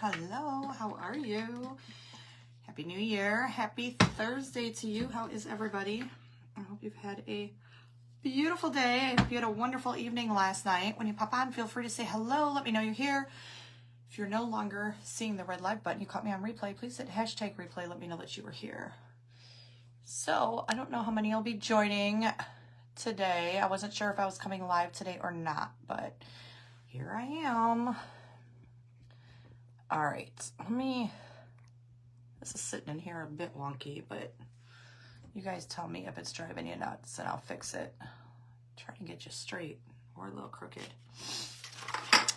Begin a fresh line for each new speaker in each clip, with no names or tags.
Hello, how are you? Happy New Year. Happy Thursday to you. How is everybody? I hope you've had a beautiful day. I hope you had a wonderful evening last night. When you pop on, feel free to say hello. Let me know you're here. If you're no longer seeing the red live button, you caught me on replay, please hit hashtag replay. Let me know that you were here. So I don't know how many will be joining today. I wasn't sure if I was coming live today or not, but here I am. All right, this is sitting in here a bit wonky, but you guys tell me if it's driving you nuts and I'll fix it. Trying to get you straight or a little crooked.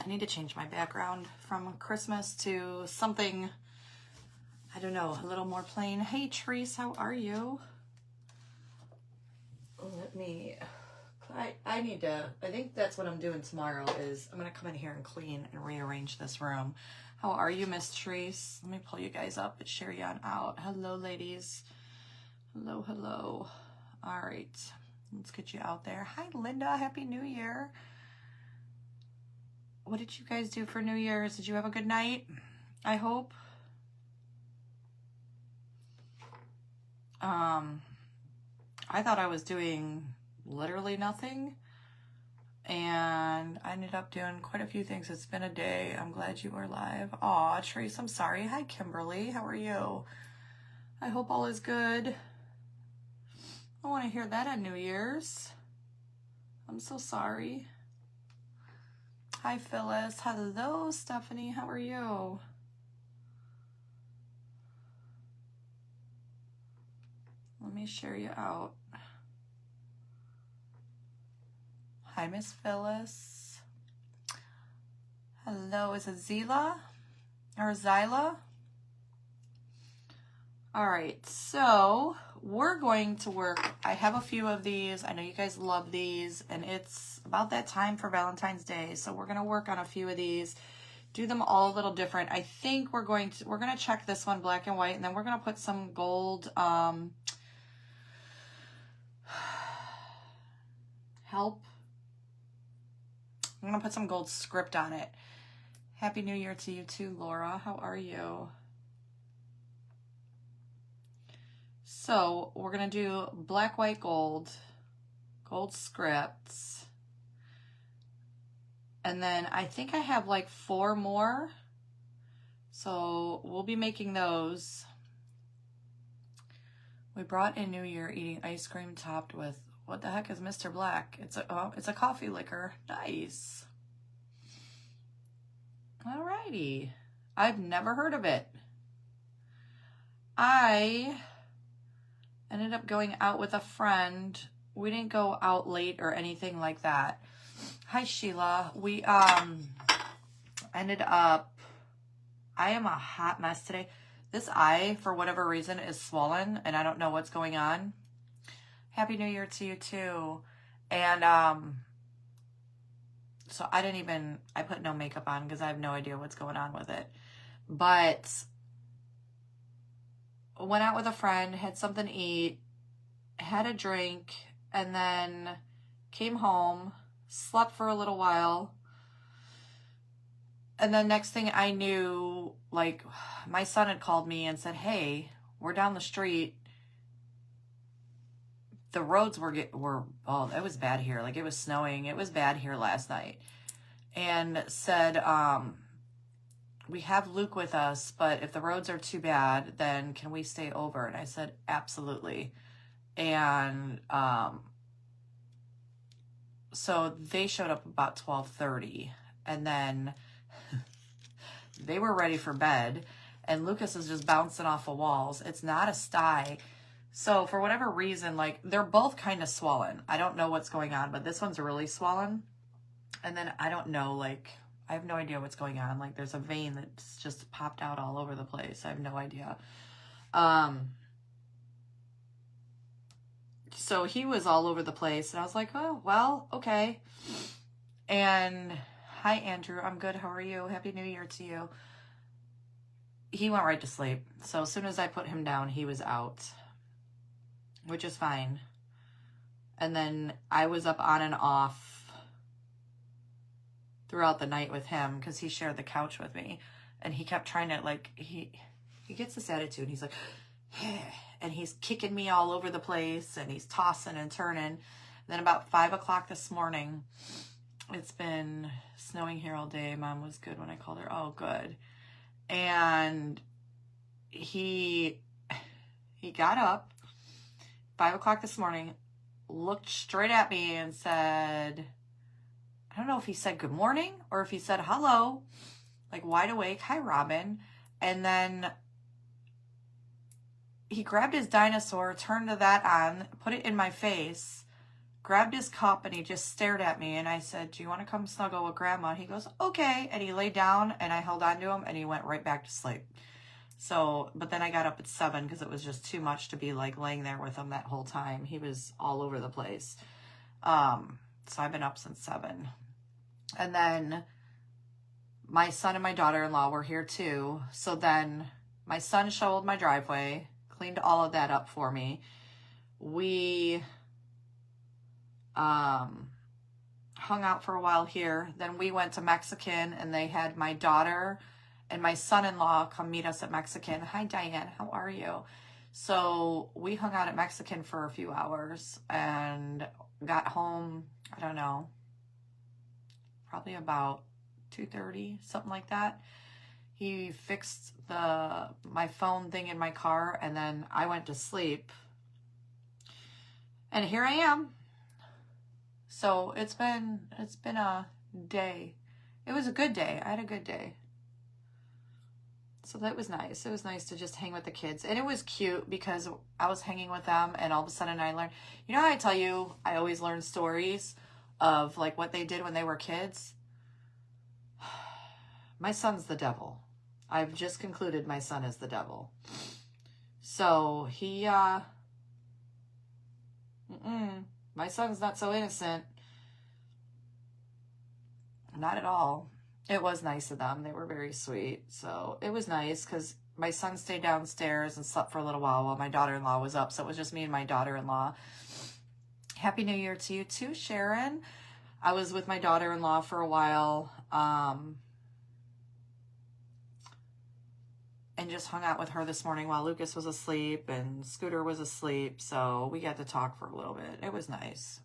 I need to change my background from Christmas to something, I don't know, a little more plain. Hey, Treese, how are you? I think that's what I'm doing tomorrow is I'm going to come in here and clean and rearrange this room. How are you, Miss Treese? Let me pull you guys up and share you on out. Hello, ladies. Hello, hello. All right. Let's get you out there. Hi, Linda. Happy New Year. What did you guys do for New Year's? Did you have a good night? I hope. I thought I was doing literally nothing, and I ended up doing quite a few things. It's been a day. I'm glad you were live. Aw, Trace, I'm sorry. Hi, Kimberly. How are you? I hope all is good. I want to hear that on New Year's. I'm so sorry. Hi, Phyllis. Hello, Stephanie. How are you? Let me share you out. Hi, Miss Phyllis. Hello, is it Zila or Zyla? All right, so we're going to work. I have a few of these. I know you guys love these, and it's about that time for Valentine's Day. So we're going to work on a few of these, do them all a little different. I think we're going to check this one black and white, and then we're going to put some gold help. I'm going to put some gold script on it. Happy New Year to you too, Laura. How are you? So we're going to do black, white, gold scripts. And then I think I have like 4 more. So we'll be making those. We brought in New Year eating ice cream topped with, what the heck is Mr. Black? It's a coffee liquor. Nice. Alrighty. I've never heard of it. I ended up going out with a friend. We didn't go out late or anything like that. Hi, Sheila. We ended up, I am a hot mess today. This eye, for whatever reason, is swollen, and I don't know what's going on. Happy New Year to you, too. And so I put no makeup on because I have no idea what's going on with it. But went out with a friend, had something to eat, had a drink, and then came home, slept for a little while. And then next thing I knew, like, my son had called me and said, hey, we're down the street. The roads were it was bad here. Like, it was snowing. It was bad here last night. And said, we have Luke with us, but if the roads are too bad, then can we stay over? And I said, absolutely. And so they showed up about 12:30, and then they were ready for bed, and Lucas is just bouncing off the walls. It's not a sty. So for whatever reason, like, they're both kind of swollen. I don't know what's going on, but this one's really swollen. And then I don't know, like, I have no idea what's going on. Like, there's a vein that's just popped out all over the place. I have no idea. So he was all over the place, and I was like, oh, well, okay. And hi, Andrew. I'm good. How are you? Happy New Year to you. He went right to sleep. So as soon as I put him down, he was out, which is fine. And then I was up on and off throughout the night with him because he shared the couch with me. And he kept trying to, like, he gets this attitude. He's like, and he's kicking me all over the place, and he's tossing and turning. And then about 5 o'clock this morning, it's been snowing here all day. Mom was good when I called her. Oh, good. And he got up 5 o'clock this morning, looked straight at me and said, I don't know if he said good morning or if he said hello, like wide awake. Hi, Robin. And then he grabbed his dinosaur, turned that on, put it in my face, grabbed his cup, and he just stared at me. And I said, do you want to come snuggle with Grandma? And he goes, okay. And he laid down, and I held on to him, and he went right back to sleep. So, but then I got up at 7 because it was just too much to be like laying there with him that whole time. He was all over the place. So I've been up since 7. And then my son and my daughter-in-law were here too. So then my son shoveled my driveway, cleaned all of that up for me. We hung out for a while here. Then we went to Mexican, and they had my daughter and my son-in-law come meet us at Mexican. Hi, Diane. How are you? So we hung out at Mexican for a few hours and got home, I don't know, probably about 2:30, something like that. He fixed my phone thing in my car, and then I went to sleep. And here I am. So it's been a day. It was a good day. I had a good day. So that was nice. It was nice to just hang with the kids. And it was cute because I was hanging with them, and all of a sudden I learned, you know how I tell you I always learn stories of like what they did when they were kids? My son's the devil. I've just concluded my son is the devil. So he, my son's not so innocent. Not at all. It was nice of them. They were very sweet. So it was nice because my son stayed downstairs and slept for a little while my daughter-in-law was up. So it was just me and my daughter-in-law. Happy New Year to you too, Sharon. I was with my daughter-in-law for a while and just hung out with her this morning while Lucas was asleep and Scooter was asleep. So we got to talk for a little bit. It was nice.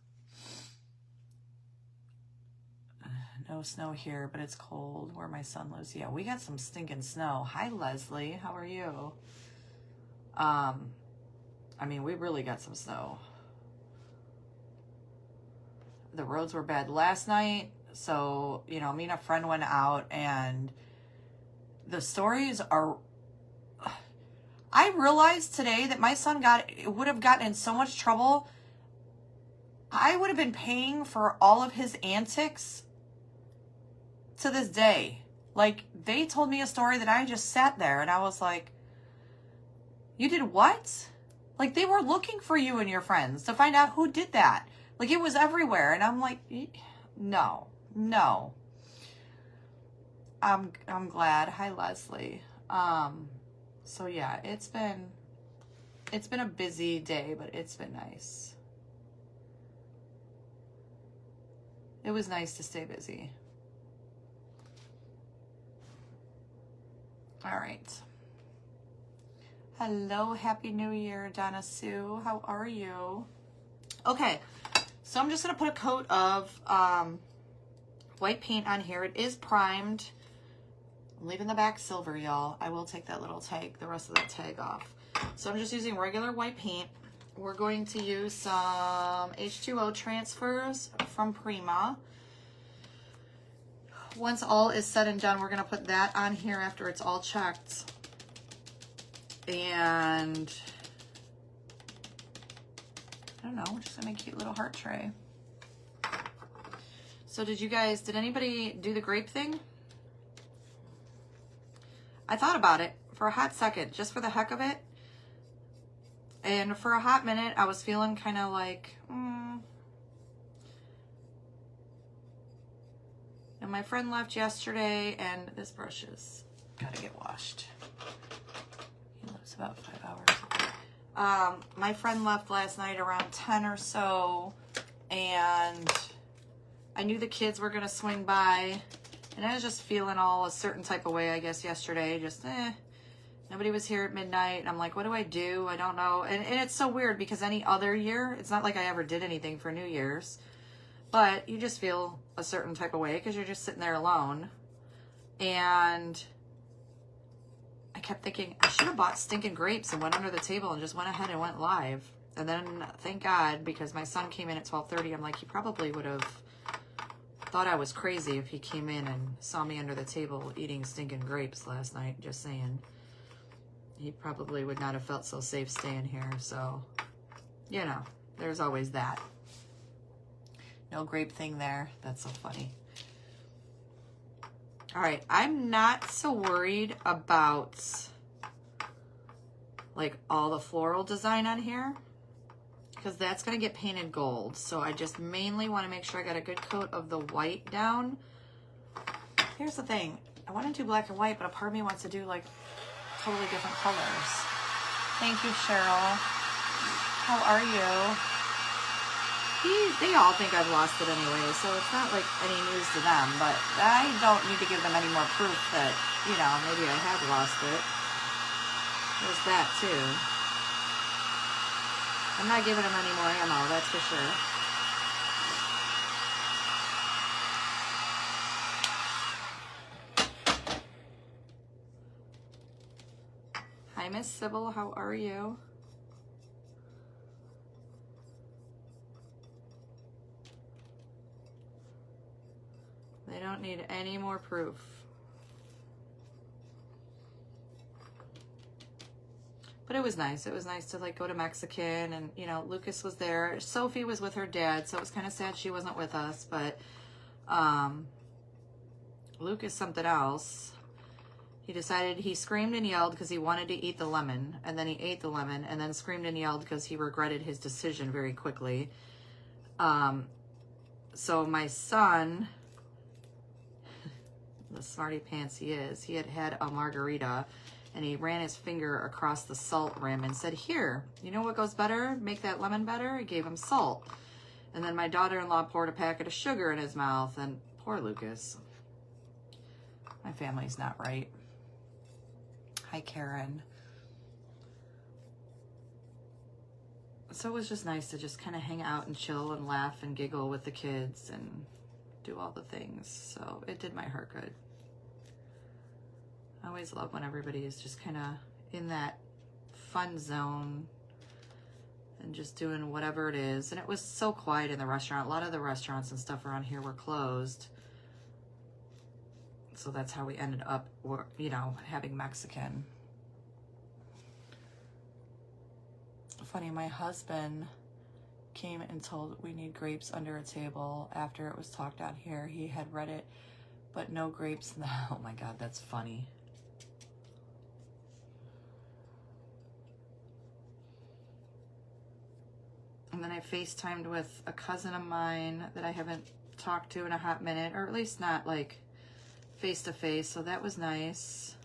No snow here, but it's cold where my son lives. Yeah, we got some stinking snow. Hi, Leslie. How are you? I mean, we really got some snow. The roads were bad last night. So, you know, me and a friend went out, and the stories are... I realized today that my son would have gotten in so much trouble. I would have been paying for all of his antics to this day. Like, they told me a story that I just sat there and I was like, you did what? Like, they were looking for you and your friends to find out who did that. Like, it was everywhere. And I'm like, no. I'm glad. Hi, Leslie. So yeah, it's been a busy day, but it's been nice. It was nice to stay busy. All right. Hello, Happy New Year, Donna Sue. How are you? Okay, so I'm just going to put a coat of white paint on here. It is primed. I'm leaving the back silver, y'all. I will take that little tag, the rest of that tag off. So I'm just using regular white paint. We're going to use some H2O transfers from Prima. Once all is said and done, we're going to put that on here after it's all checked. And I don't know, we're just going to make a cute little heart tray. So did anybody do the grape thing? I thought about it for a hot second, just for the heck of it. And for a hot minute, I was feeling kind of like, And my friend left yesterday, and this brush is gotta get washed. He lives about 5 hours. My friend left last night around 10 or so, and I knew the kids were gonna swing by And I was just feeling all a certain type of way, I guess, yesterday. Just, nobody was here at midnight. And I'm like, what do I do? I don't know. And it's so weird because any other year, it's not like I ever did anything for New Year's. But you just feel a certain type of way because you're just sitting there alone. And I kept thinking, I should have bought stinking grapes and went under the table and just went ahead and went live. And then, thank God, because my son came in at 12:30, I'm like, he probably would have thought I was crazy if he came in and saw me under the table eating stinking grapes last night, just saying. He probably would not have felt so safe staying here. So, you know, there's always that. No grape thing there. That's so funny. All right, I'm not so worried about like all the floral design on here because that's going to get painted gold. So I just mainly want to make sure I got a good coat of the white down. Here's the thing. I want to do black and white, but a part of me wants to do like totally different colors. Thank you, Cheryl. How are you? They all think I've lost it anyway, so it's not like any news to them, but I don't need to give them any more proof that, you know, maybe I have lost it. There's that too. I'm not giving them any more ammo, that's for sure. Hi, Miss Sybil, how are you? They don't need any more proof. But it was nice. It was nice to like go to Mexican and, you know, Lucas was there. Sophie was with her dad, so it was kind of sad she wasn't with us, but Lucas something else. He decided, he screamed and yelled because he wanted to eat the lemon, and then he ate the lemon, and then screamed and yelled because he regretted his decision very quickly. So my son, the smarty pants he is, he had had a margarita and he ran his finger across the salt rim and said, here, you know what goes better? Make that lemon better? I gave him salt. And then my daughter-in-law poured a packet of sugar in his mouth, and poor Lucas. My family's not right. Hi, Karen. So it was just nice to just kind of hang out and chill and laugh and giggle with the kids and do all the things. So it did my heart good. I always love when everybody is just kind of in that fun zone and just doing whatever it is. And it was so quiet in the restaurant. A lot of the restaurants and stuff around here were closed. So that's how we ended up, you know, having Mexican. Funny, my husband came and told we need grapes under a table after it was talked out here. He had read it, but no grapes. Oh my God, that's funny. And then I FaceTimed with a cousin of mine that I haven't talked to in a hot minute, or at least not like face to face. So that was nice.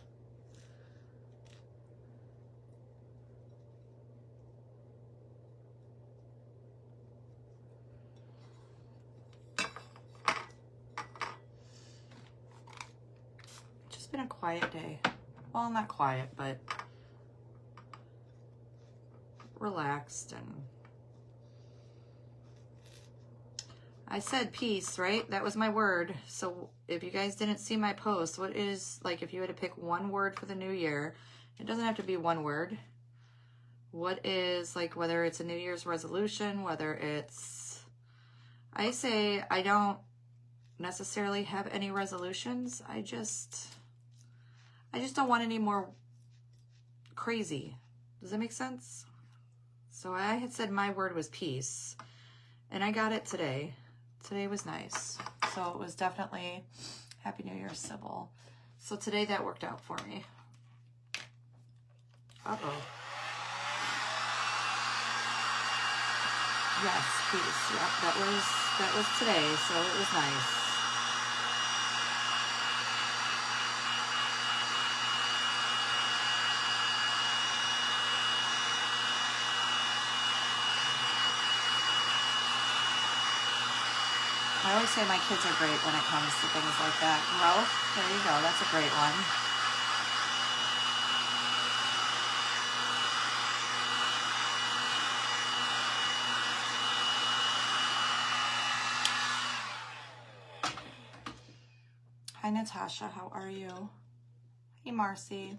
Just been a quiet day. Well, not quiet, but relaxed. And I said peace, right? That was my word. So if you guys didn't see my post, what is, like, if you had to pick one word for the new year, it doesn't have to be one word. What is, like, whether it's a New Year's resolution, whether it's, I say I don't necessarily have any resolutions. I just don't want any more crazy. Does that make sense? So I had said my word was peace, and I got it today. Today was nice. So it was definitely Happy New Year, Sybil. So today that worked out for me. Uh-oh. Yes, peace. Yep, that was today, so it was nice. I always say my kids are great when it comes to things like that. Growth, there you go. That's a great one. Hi, Natasha. How are you? Hey, Marcy.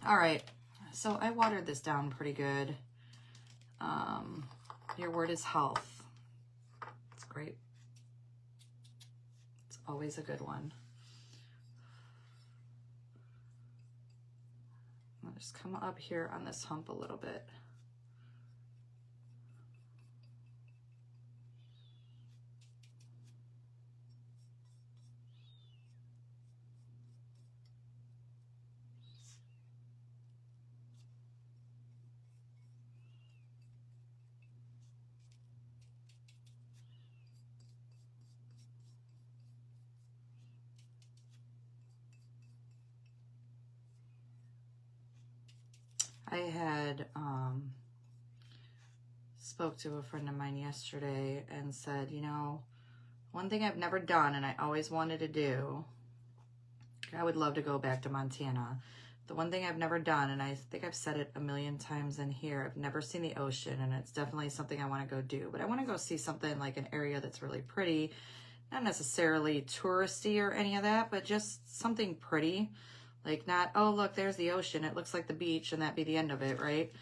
All right. So I watered this down pretty good. Your word is health. It's great. It's always a good one. I'll just come up here on this hump a little bit. I had spoke to a friend of mine yesterday and said, you know, one thing I've never done and I always wanted to do, I would love to go back to Montana. The one thing I've never done, and I think I've said it a million times in here, I've never seen the ocean, and it's definitely something I want to go do. But I want to go see something like an area that's really pretty, not necessarily touristy or any of that, but just something pretty. Like not, oh, look, there's the ocean. It looks like the beach, and that'd be the end of it, right?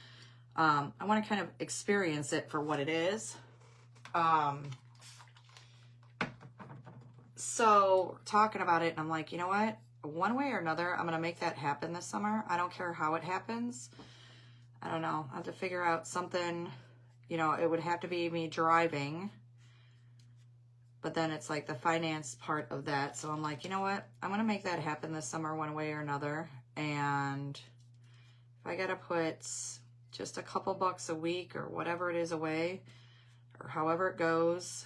I want to kind of experience it for what it is. So talking about it, and I'm like, you know what? One way or another, I'm going to make that happen this summer. I don't care how it happens. I don't know. I have to figure out something, you know, it would have to be me driving. But then it's like the finance part of that. So I'm like, you know what? I'm going to make that happen this summer one way or another. And if I got to put just a couple bucks a week or whatever it is away, or however it goes,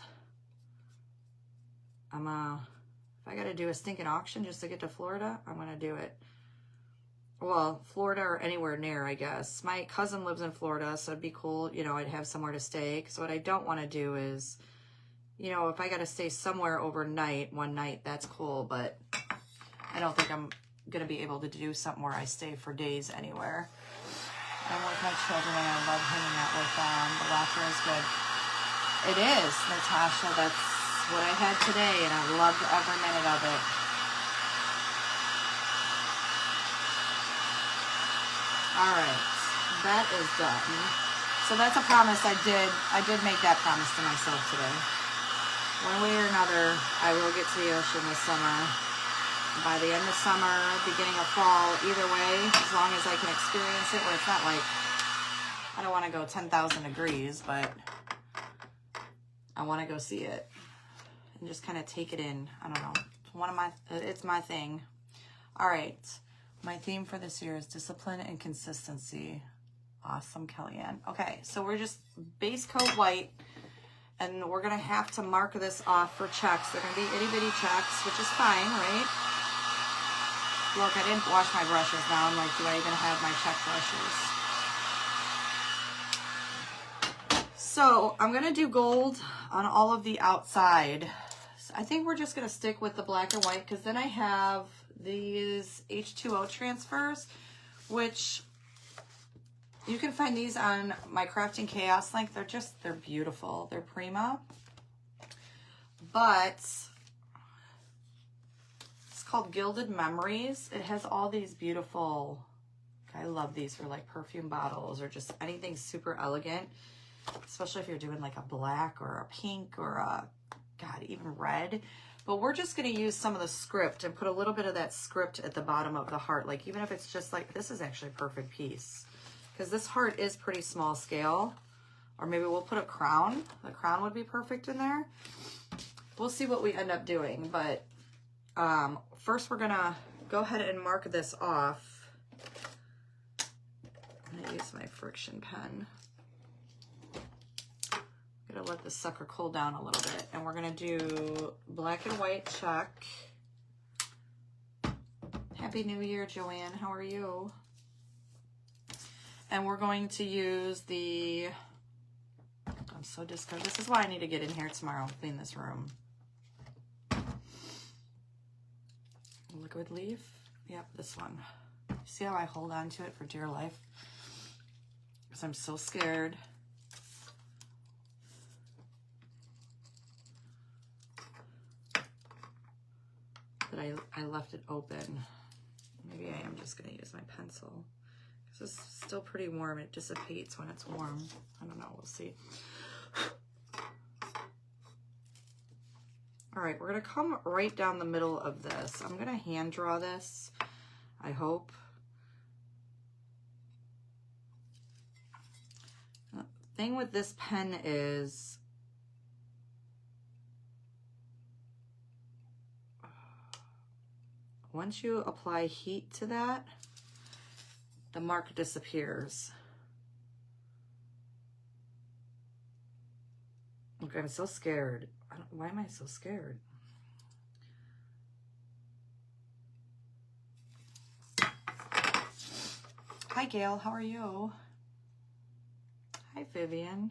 if I got to do a stinking auction just to get to Florida, I'm going to do it. Well, Florida or anywhere near, I guess. My cousin lives in Florida, so it'd be cool. You know, I'd have somewhere to stay. So what I don't want to do is, you know, if I got to stay somewhere overnight, one night, that's cool. But I don't think I'm going to be able to do something where I stay for days anywhere. I'm with my children and I love hanging out with them. The laughter is good. It is, Natasha. That's what I had today, and I loved every minute of it. All right, that is done. So that's a promise I did make that promise to myself today. One way or another, I will get to the ocean this summer. By the end of summer, beginning of fall, either way, as long as I can experience it, where it's not like, I don't want to go 10,000 degrees, but I want to go see it and just kind of take it in. I don't know. It's my thing. All right. My theme for this year is discipline and consistency. Awesome, Kellyanne. Okay, so we're just base coat white, and we're going to have to mark this off for checks. They're going to be itty-bitty checks, which is fine, right? Look, I didn't wash my brushes now. I'm like, do I even have my check brushes? So I'm going to do gold on all of the outside. So I think we're just going to stick with the black and white, because then I have these H2O transfers, which you can find these on my Crafting Chaos link. They're beautiful. They're prima. But it's called Gilded Memories. It has all these beautiful, I love these for like perfume bottles or just anything super elegant, especially if you're doing like a black or a pink or a, God, even red. But we're just going to use some of the script and put a little bit of that script at the bottom of the heart. Like, even if it's just like, this is actually a perfect piece, because this heart is pretty small scale. Or maybe we'll put a crown. The crown would be perfect in there. We'll see what we end up doing. But first we're going to go ahead and mark this off. I'm going to use my friction pen. Gonna let the sucker cool down a little bit, and we're gonna do black and white check. Happy New Year, Joanne. How are you? And we're going to use the, oh, I'm so discouraged. This is why I need to get in here tomorrow, clean this room. Liquid leaf. Yep, this one. See how I hold on to it for dear life? Because I'm so scared. That I left it open. Maybe I am just going to use my pencil. This is still pretty warm. It dissipates when it's warm. I don't know. We'll see. All right, we're going to come right down the middle of this. I'm going to hand draw this, I hope. The thing with this pen is once you apply heat to that, the mark disappears. Look, I'm so scared. Why am I so scared? Hi, Gail. How are you? Hi, Vivian.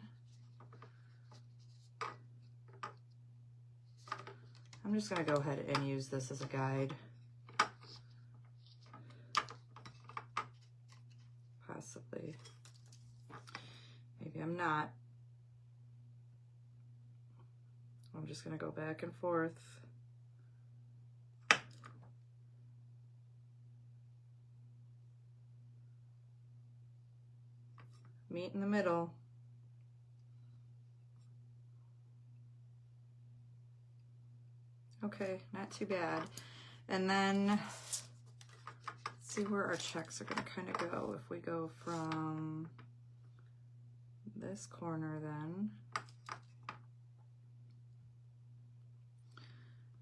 I'm just going to go ahead and use this as a guide. Possibly. Maybe I'm not. I'm just going to go back and forth. Meet in the middle. Okay, not too bad. And then let's see where our checks are going to kind of go. If we go from this corner then.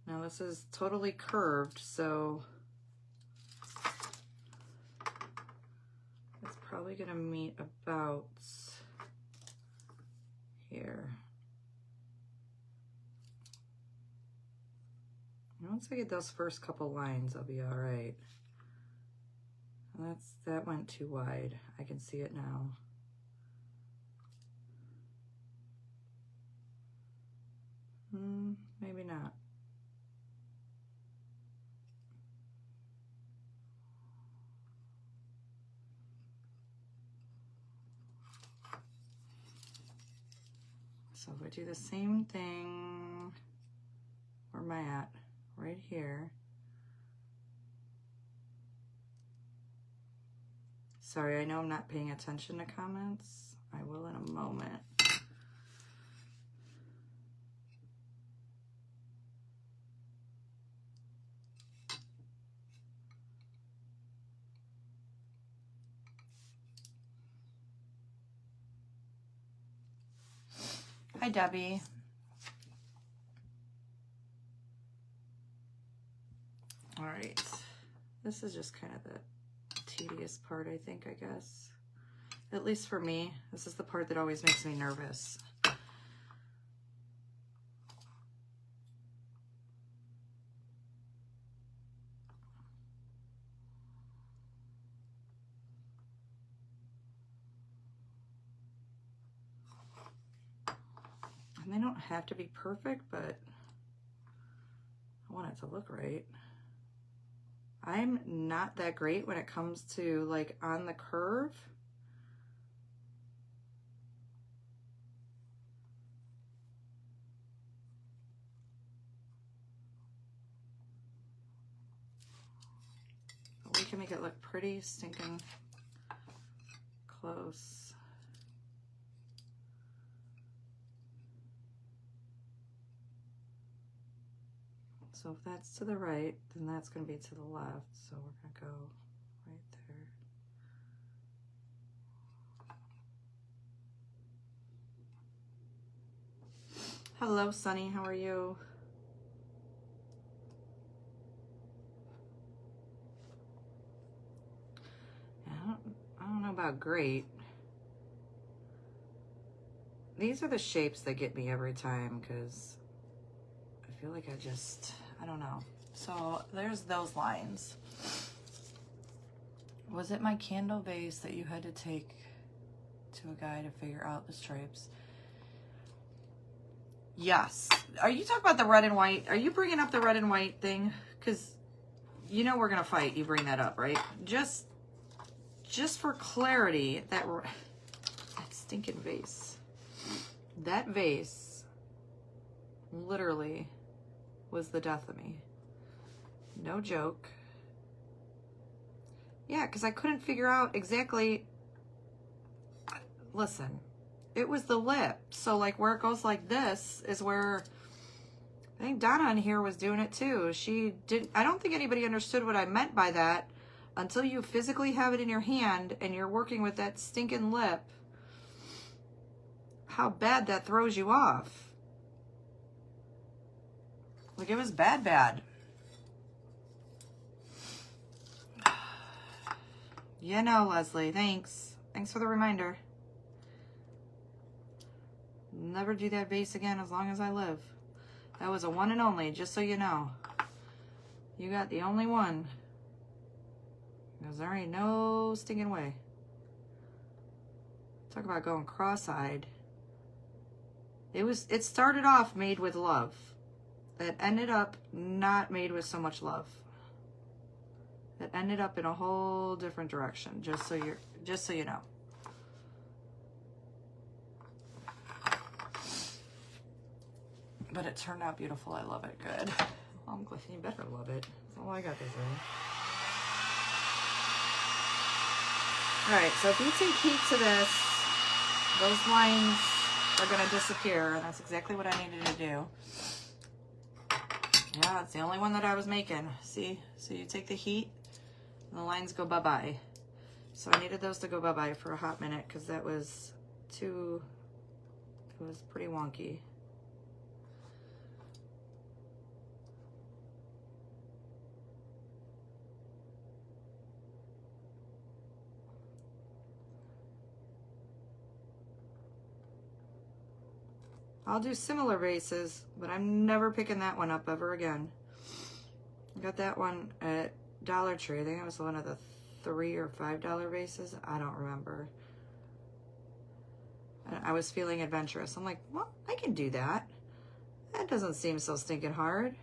Now this is totally curved, so it's probably going to meet about here. And once I get those first couple lines, I'll be all right. That went too wide. I can see it now. Maybe not. So if I do the same thing, where am I at? Right here. Sorry, I know I'm not paying attention to comments. I will in a moment. Hi, Debbie. All right. This is just kind of the tedious part, I think, I guess. At least for me, this is the part that always makes me nervous. And they don't have to be perfect, but I want it to look right. I'm not that great when it comes to like on the curve. But we can make it look pretty stinking close. So if that's to the right, then that's going to be to the left. So we're going to go right there. Hello, Sunny. How are you? I don't know about great. These are the shapes that get me every time because I feel like I don't know. So there's those lines. Was it my candle base that you had to take to a guy to figure out the stripes? Yes. Are you talking about the red and white? Are you bringing up the red and white thing? Because you know we're going to fight. You bring that up, right? Just for clarity, that stinking vase. That vase literally was the death of me. No joke. Yeah, because I couldn't figure out exactly. Listen, it was the lip. So like where it goes like this is where I think Donna in here was doing it too. I don't think anybody understood what I meant by that until you physically have it in your hand and you're working with that stinking lip. How bad that throws you off. Like it was bad. You know, Leslie, thanks. Thanks for the reminder. Never do that vase again as long as I live. That was a one and only, just so you know. You got the only one. Because there ain't no stinking way. Talk about going cross-eyed. It started off made with love. It ended up not made with so much love. It ended up in a whole different direction, just so you know. But it turned out beautiful. I love it. Good. Well, I'm glad you better love it. That's all I got to say. All right, so if you take heat to this, those lines are going to disappear, and that's exactly what I needed to do. Yeah, it's the only one that I was making. See? So you take the heat, and the lines go bye-bye. So I needed those to go bye-bye for a hot minute because that was it was pretty wonky. I'll do similar vases, but I'm never picking that one up ever again. I got that one at Dollar Tree. I think it was one of the $3 or $5 vases. I don't remember. I was feeling adventurous. I'm like, well, I can do that. That doesn't seem so stinking hard.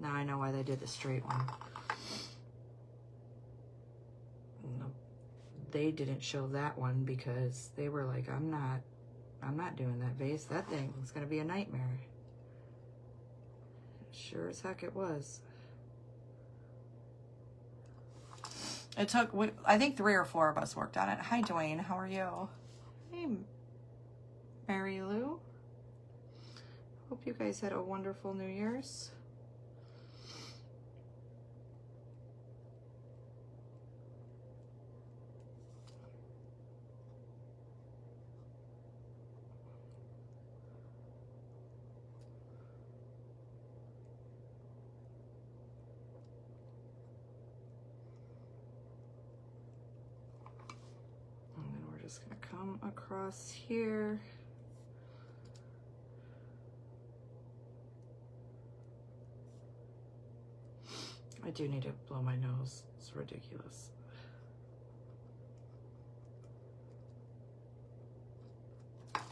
Now I know why they did the straight one. No, they didn't show that one because they were like, I'm not doing that vase. That thing was going to be a nightmare. Sure as heck it was. It took, I think 3 or 4 of us worked on it. Hi, Dwayne. How are you? Hey, Mary Lou. Hope you guys had a wonderful New Year's. Just gonna come across here. I do need to blow my nose. It's ridiculous. All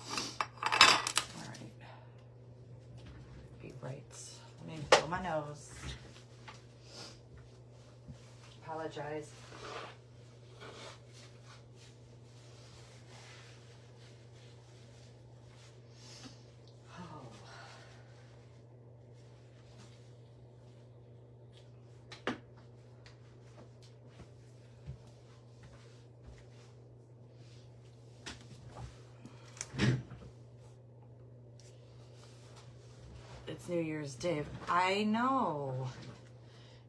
right. Be right. Let me blow my nose. Apologize. New Year's Day. I know.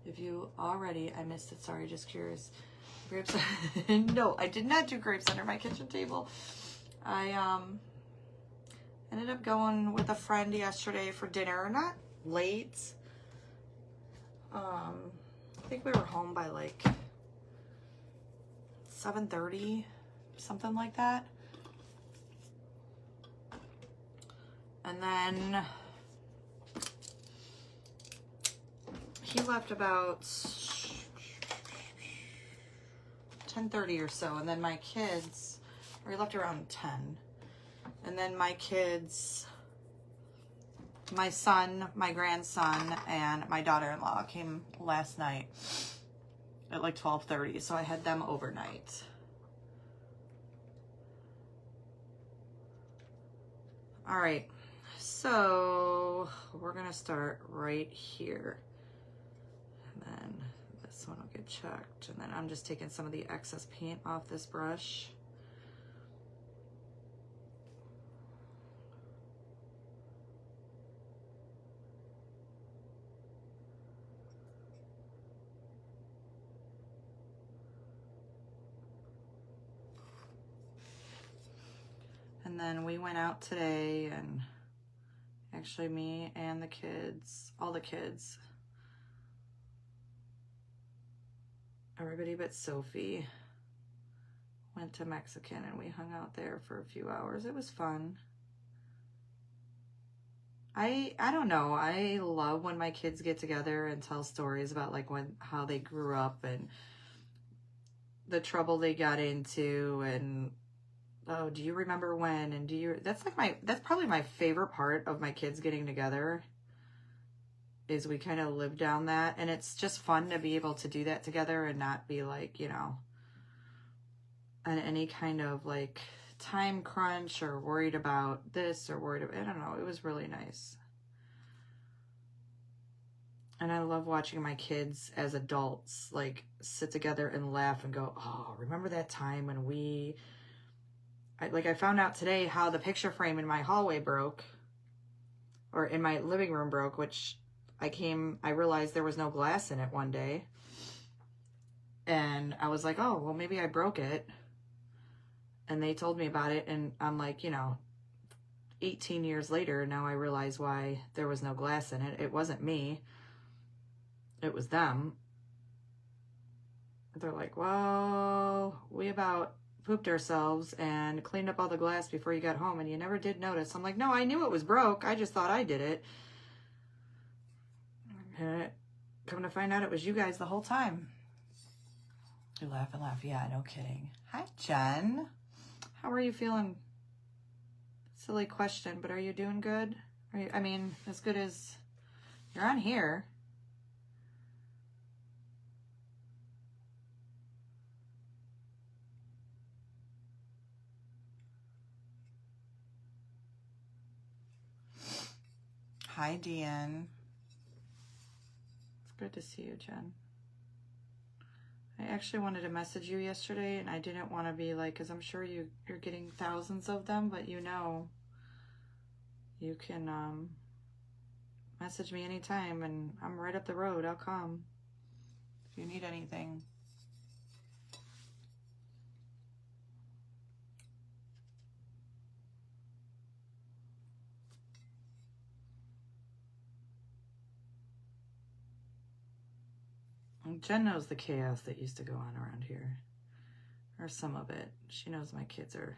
If you already, I missed it. Sorry, just curious. Grapes. No, I did not do grapes under my kitchen table. I ended up going with a friend yesterday for dinner. Not late. I think we were home by like 7:30, something like that. And then he left about 10:30 or so, and then my kids, or he left around 10, and then my kids my son, my grandson, and my daughter-in-law came last night at like 12:30, so I had them overnight. All right, so we're gonna start right here, and then this one will get checked, and then I'm just taking some of the excess paint off this brush. And then we went out today, and actually me and the kids, all the kids, everybody but Sophie, went to Mexican, and we hung out there for a few hours. It was fun. I don't know. I love when my kids get together and tell stories about like how they grew up and the trouble they got into, and oh, do you remember when? And that's probably my favorite part of my kids getting together, is we kind of live down that. And it's just fun to be able to do that together and not be like, on any kind of like time crunch or worried about this or worried about, I don't know. It was really nice. And I love watching my kids as adults, like sit together and laugh and go, oh, remember that time when I found out today how the picture frame in my hallway broke, or in my living room broke, which I realized there was no glass in it one day. And I was like, oh, well, maybe I broke it. And they told me about it. And I'm like, 18 years later, now I realize why there was no glass in it. It wasn't me. It was them. They're like, well, we about pooped ourselves and cleaned up all the glass before you got home, and you never did notice. I'm like, no, I knew it was broke. I just thought I did it. And come to find out it was you guys the whole time. You laugh and laugh. Yeah, no kidding. Hi, Jen. How are you feeling? Silly question, but are you doing good? As good as you're on here. Hi, Deanne. It's good to see you, Jen. I actually wanted to message you yesterday, and I didn't want to be like, because I'm sure you're getting thousands of them, but you can message me anytime, and I'm right up the road. I'll come if you need anything. Jen knows the chaos that used to go on around here, or some of it. She knows my kids are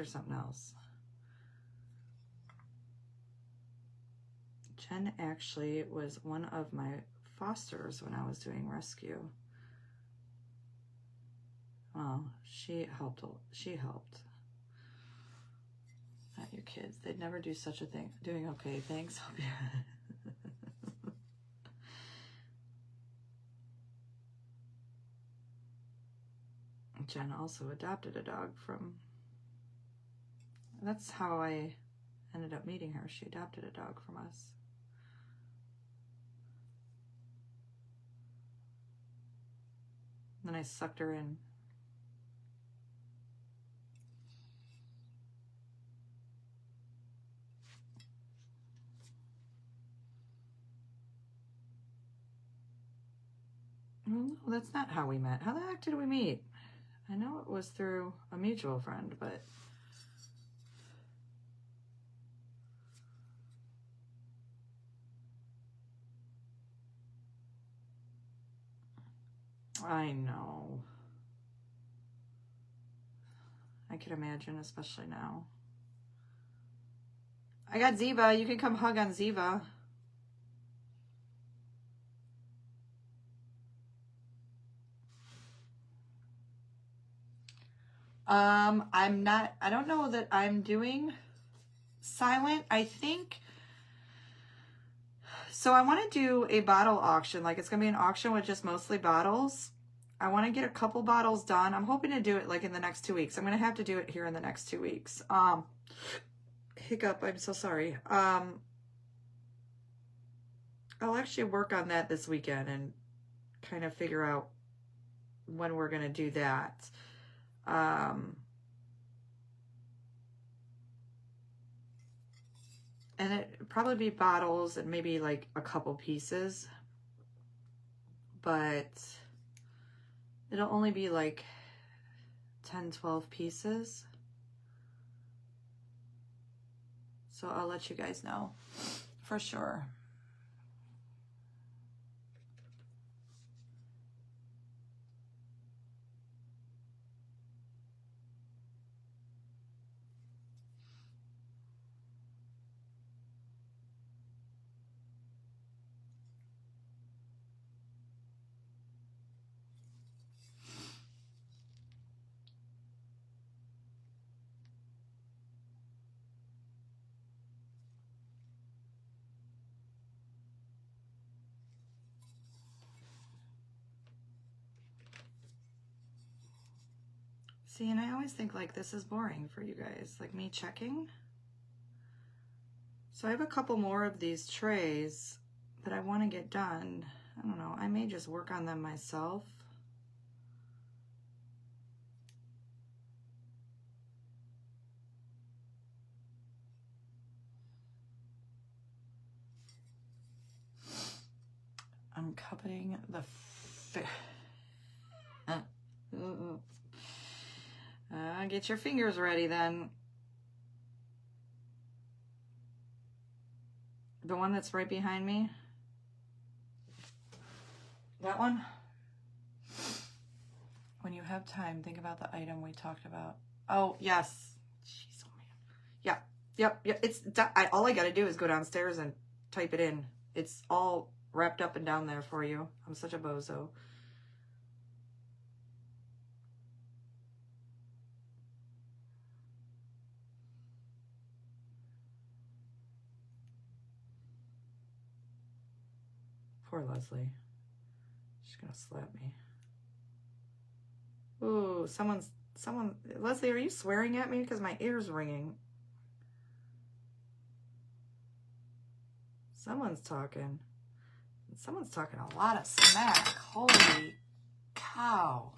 something else. Jen actually was one of my fosters when I was doing rescue. Well, she helped. Not your kids. They'd never do such a thing. Doing okay, thanks. Hope you Jen also adopted a dog from... That's how I ended up meeting her. She adopted a dog from us. Then I sucked her in. Well, no, that's not how we met. How the heck did we meet? I know it was through a mutual friend, but... I know. I can imagine, especially now. I got Ziva. You can come hug on Ziva. I don't know that I'm doing silent. I think So I want to do a bottle auction. Like it's going to be an auction with just mostly bottles. I want to get a couple bottles done. I'm hoping to do it like in the next 2 weeks. I'm going to have to do it here in the next 2 weeks. Hiccup, I'm so sorry. I'll actually work on that this weekend and kind of figure out when we're going to do that. And it'd probably be bottles and maybe like a couple pieces. But it'll only be like 10, 12 pieces. So I'll let you guys know for sure. See, and I always think like this is boring for you guys, like me checking. So I have a couple more of these trays that I want to get done. I don't know, I may just work on them myself. I'm cutting the get your fingers ready then. The one that's right behind me. That one. When you have time, think about the item we talked about. Oh, yes. Jeez, oh man. Yeah. Yep. It's all I got to do is go downstairs and type it in. It's all wrapped up and down there for you. I'm such a bozo. Poor Leslie. She's gonna slap me. Ooh, someone, Leslie, are you swearing at me? Because my ear's ringing. Someone's talking. Someone's talking a lot of smack. Holy cow.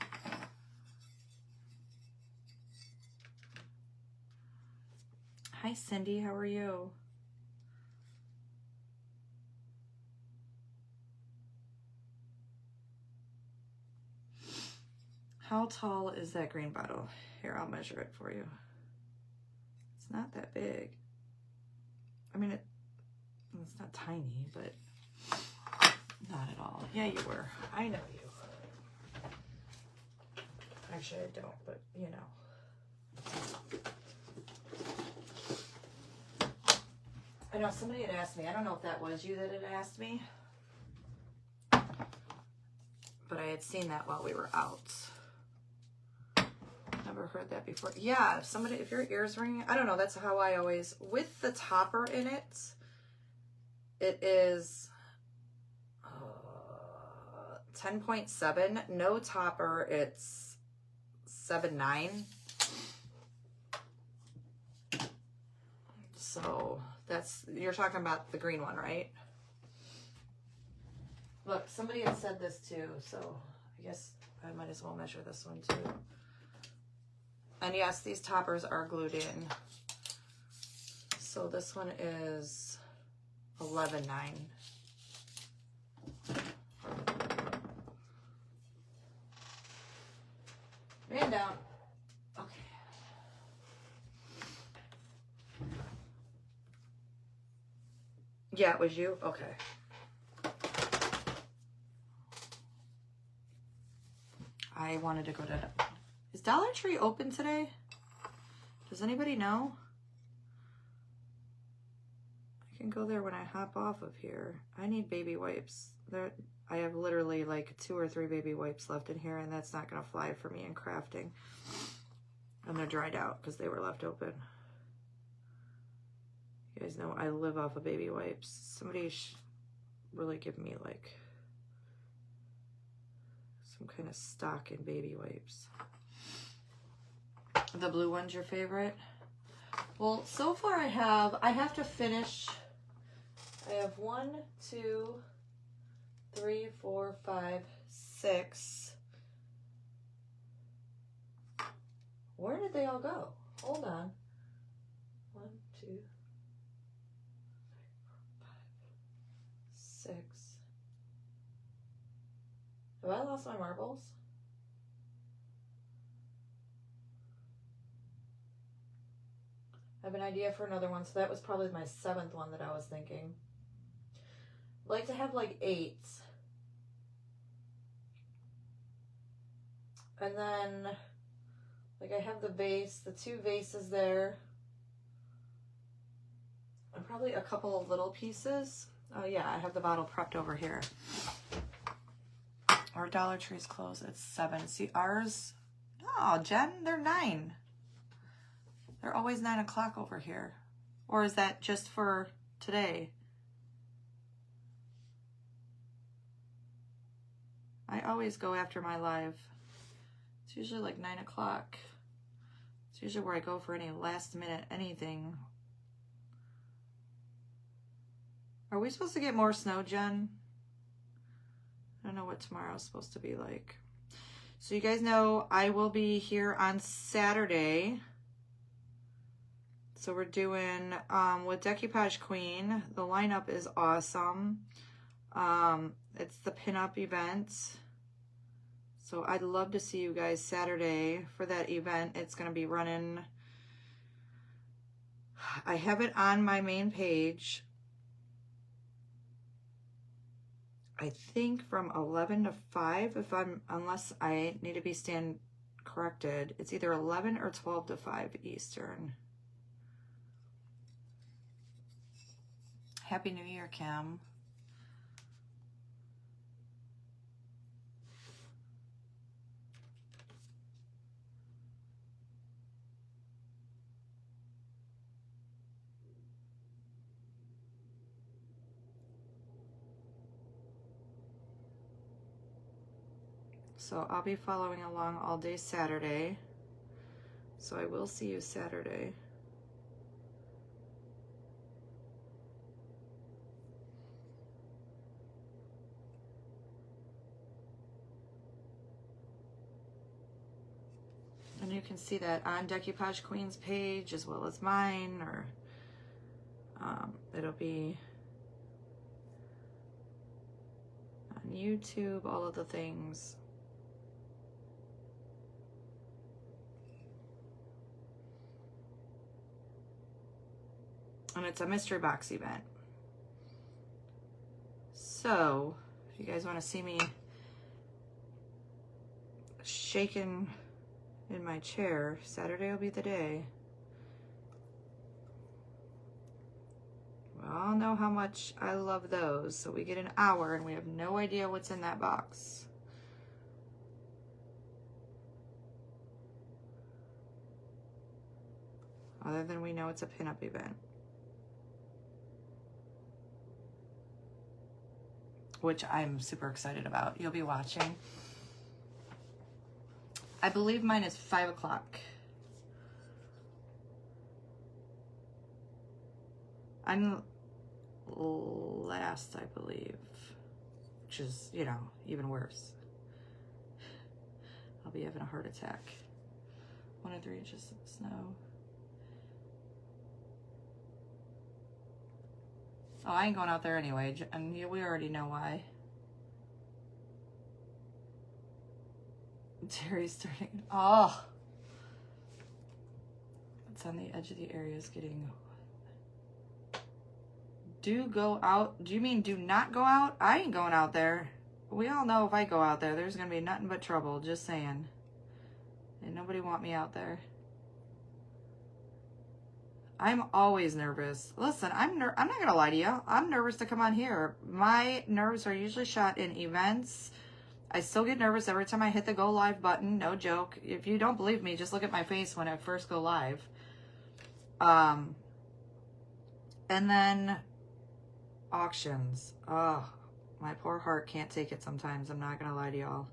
Hi, Cindy. How are you? How tall is that green bottle? Here, I'll measure it for you. It's not that big. I mean, it's not tiny, but not at all. Yeah, you were. I know you. Actually, I don't, but you know. I know somebody had asked me. I don't know if that was you that had asked me, but I had seen that while we were out. Never heard that before. Yeah, if your ear's ringing, I don't know. That's how I always, with the topper in it, it is 10.7. No topper, it's 7.9. So you're talking about the green one, right? Look, somebody had said this too, so I guess I might as well measure this one too. And yes, these toppers are glued in. So this one is 11.9. Man down. Okay. Yeah, it was you? Okay. I wanted to go to... Is Dollar Tree open today? Does anybody know? I can go there when I hop off of here. I need baby wipes. I have literally like 2 or 3 baby wipes left in here, and that's not going to fly for me in crafting. And they're dried out because they were left open. You guys know I live off of baby wipes. Somebody really give me like some kind of stock in baby wipes. The blue one's your favorite? Well, so far I have to finish. I have 1, 2, 3, 4, 5, 6. Where did they all go? Hold on. 1, 2, 3, 4, 5, 6. Have I lost my marbles? I have an idea for another one, so that was probably my 7th one that I was thinking. I'd like to have like 8. And then, like, I have the vase, the 2 vases there. And probably a couple of little pieces. Oh yeah, I have the bottle prepped over here. Our Dollar Tree's closed at 7. See, ours, oh, Jen, they're 9. They're always 9 o'clock over here. Or is that just for today? I always go after my live. It's usually like 9 o'clock. It's usually where I go for any last minute anything. Are we supposed to get more snow, Jen? I don't know what tomorrow's supposed to be like. So you guys know I will be here on Saturday. So we're doing with Decoupage Queen. The lineup is awesome. It's the pinup event. So I'd love to see you guys Saturday for that event. It's going to be running. I have it on my main page. I think from 11 to 5, unless I need to be stand corrected. It's either 11 or 12 to 5 Eastern. Happy New Year, Kim. So I'll be following along all day Saturday. So I will see you Saturday. And you can see that on Decoupage Queen's page as well as mine, or it'll be on YouTube, all of the things. And it's a mystery box event. So, if you guys want to see me shaking in my chair, Saturday will be the day. We all know how much I love those. So we get an hour and we have no idea what's in that box. Other than we know it's a pinup event. Which I'm super excited about. You'll be watching. I believe mine is 5 o'clock. I'm last, I believe. Which is, you know, even worse. I'll be having a heart attack. 1 to 3 inches of snow. Oh, I ain't going out there anyway, and we already know why. Terry's starting. Oh, it's on the edge of the area. Is getting. Do go out. Do you mean do not go out? I ain't going out there. We all know if I go out there, there's gonna be nothing but trouble. Just saying. And nobody want me out there. I'm always nervous. Listen, I'm not gonna lie to you. I'm nervous to come on here. My nerves are usually shot in events. I still get nervous every time I hit the go live button. No joke. If you don't believe me, just look at my face when I first go live. And then auctions. Oh, My poor heart can't take it sometimes. I'm not going to lie to y'all.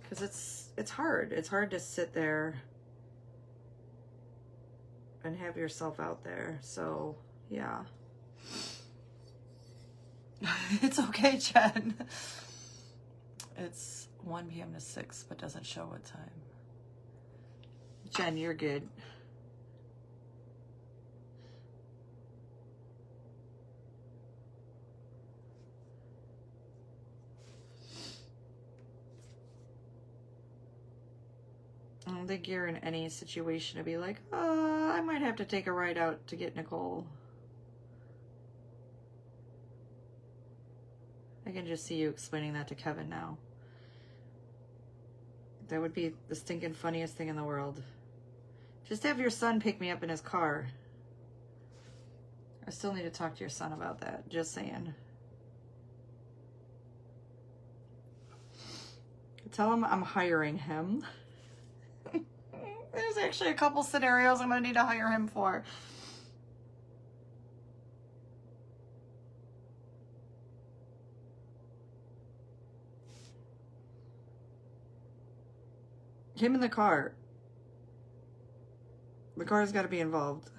Because it's hard. It's hard to sit there and have yourself out there. So, yeah. It's okay, Jen. It's 1 p.m. to 6, but doesn't show what time. Jen, you're good. I don't think you're in any situation to be like, I might have to take a ride out to get Nicole. I can just see you explaining that to Kevin now. That would be the stinking funniest thing in the world. Just have your son pick me up in his car. I still need to talk to your son about that. Just saying. Tell him I'm hiring him. There's actually a couple scenarios I'm going to need to hire him for. Him in the car. The car's got to be involved.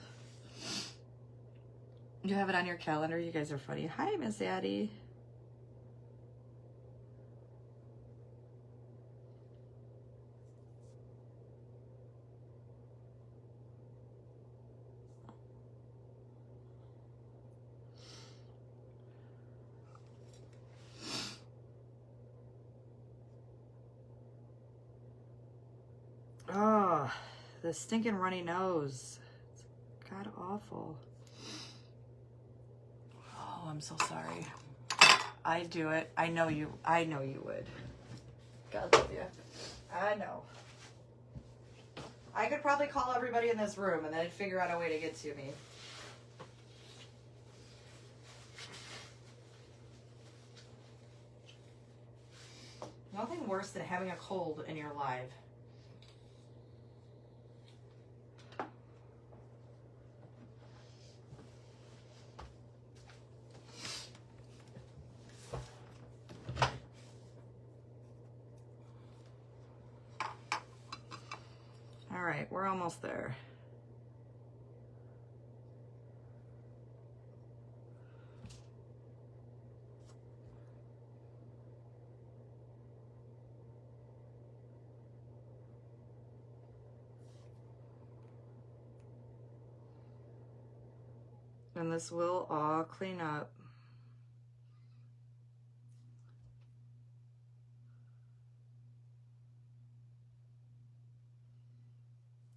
You have it on your calendar. You guys are funny. Hi, Miss Addie. Oh, the stinking runny nose. It's god awful. Oh, I'm so sorry. I do it. I know you would. God love you. I know. I could probably call everybody in this room and then I'd figure out a way to get to me. Nothing worse than having a cold and you're live. All right, we're almost there. And this will all clean up.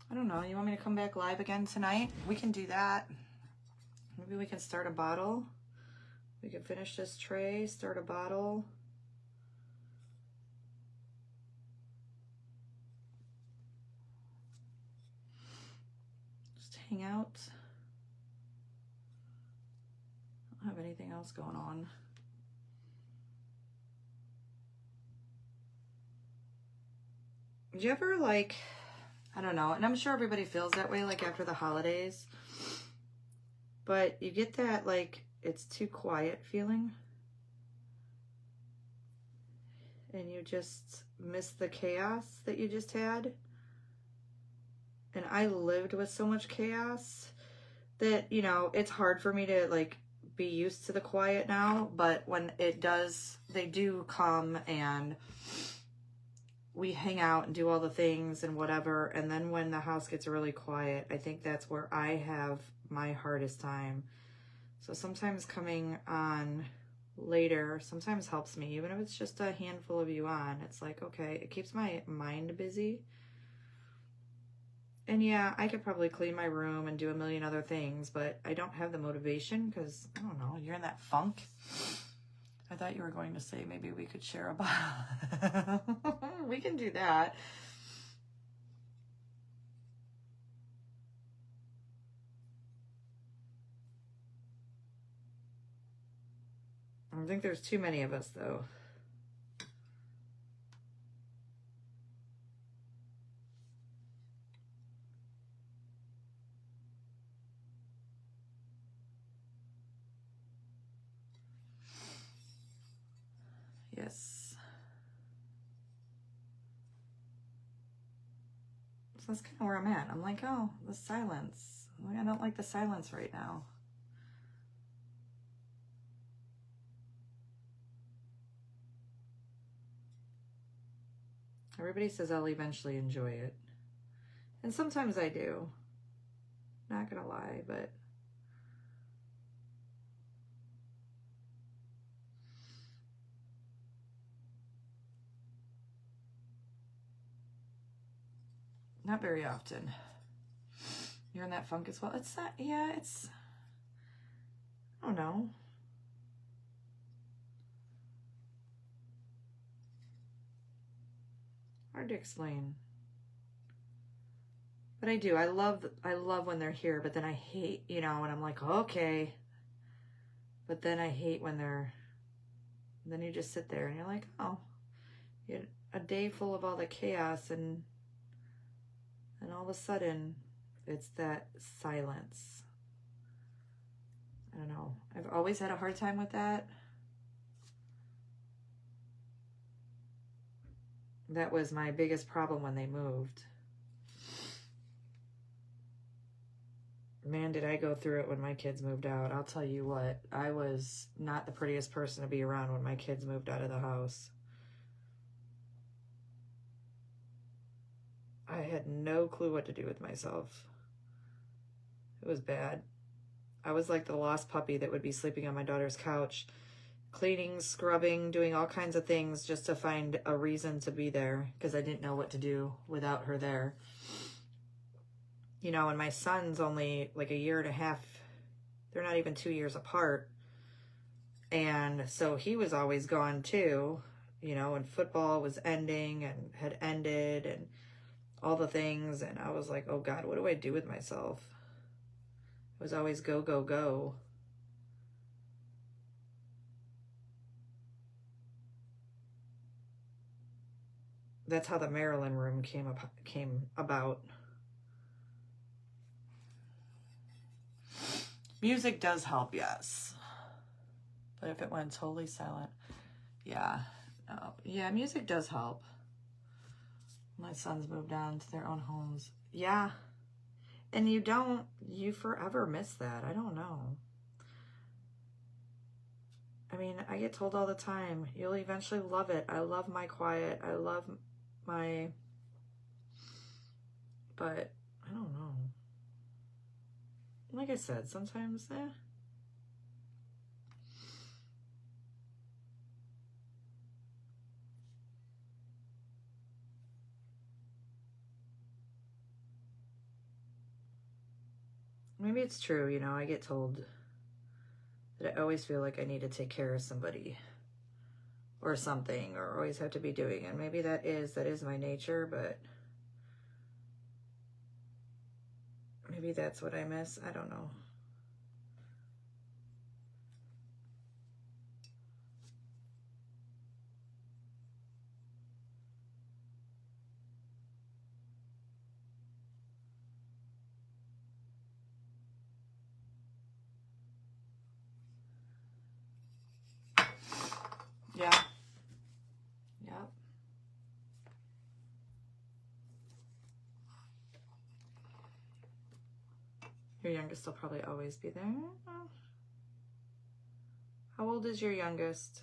I don't know. You want me to come back live again tonight? We can do that. Maybe we can start a bottle. We can finish this tray, start a bottle. Just hang out. I don't have anything else going on. Do you ever like, I don't know, and I'm sure everybody feels that way like after the holidays, but you get that like it's too quiet feeling and you just miss the chaos that you just had. And I lived with so much chaos that, you know, it's hard for me to like be used to the quiet now, but when it does, they do come and we hang out and do all the things and whatever. And then when the house gets really quiet, I think that's where I have my hardest time. So sometimes coming on later sometimes helps me, even if it's just a handful of you on. It's like, okay, it keeps my mind busy. And yeah, I could probably clean my room and do a million other things, but I don't have the motivation because, I don't know, you're in that funk. I thought you were going to say maybe we could share a bottle. We can do that. I don't think there's too many of us, though. fungus. So that's kind of where I'm at. I'm like, oh, the silence. Like, I don't like the silence right now. Everybody says I'll eventually enjoy it. And sometimes I do. Not gonna lie, but not very often. You're in that funk as well. It's not, yeah, it's, I don't know. Hard to explain. But I do. I love when they're here, but then I hate, you know, when I'm like, okay. But then I hate when then you just sit there and you're like, oh, you had a day full of all the chaos and all of a sudden it's that silence. I don't know. I've always had a hard time with that. That was my biggest problem when they moved. Man, did I go through it when my kids moved out. I'll tell you what, I was not the prettiest person to be around when my kids moved out of the house. I had no clue what to do with myself. It was bad. I was like the lost puppy that would be sleeping on my daughter's couch, cleaning, scrubbing, doing all kinds of things just to find a reason to be there because I didn't know what to do without her there. You know, and my son's only like a year and a half. They're not even 2 years apart. And so he was always gone too, you know, and football was ending and had ended and all the things. And I was like, oh God, what do I do with myself? It was always go, go, go. That's how the Maryland room came about. Music does help, yes. But if it went totally silent, yeah. No. Yeah, music does help. My sons moved on to their own homes. Yeah. And you forever miss that. I don't know. I mean, I get told all the time, you'll eventually love it. I love my quiet. I love but I don't know. Like I said, sometimes, maybe it's true, you know, I get told that I always feel like I need to take care of somebody or something, or always have to be doing it. Maybe that is my nature, but maybe that's what I miss. I don't know. Yeah. Yep. Your youngest will probably always be there. How old is your youngest?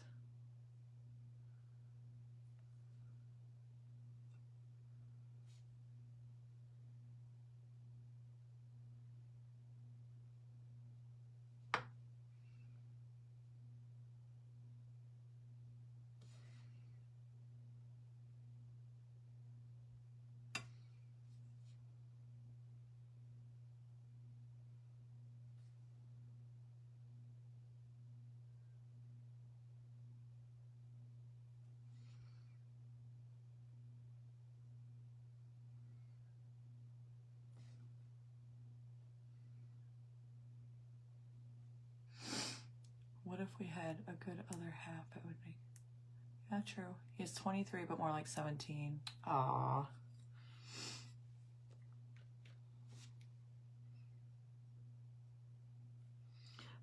What if we had a good other half? It would be, yeah, true. He's 23, but more like 17. Aww.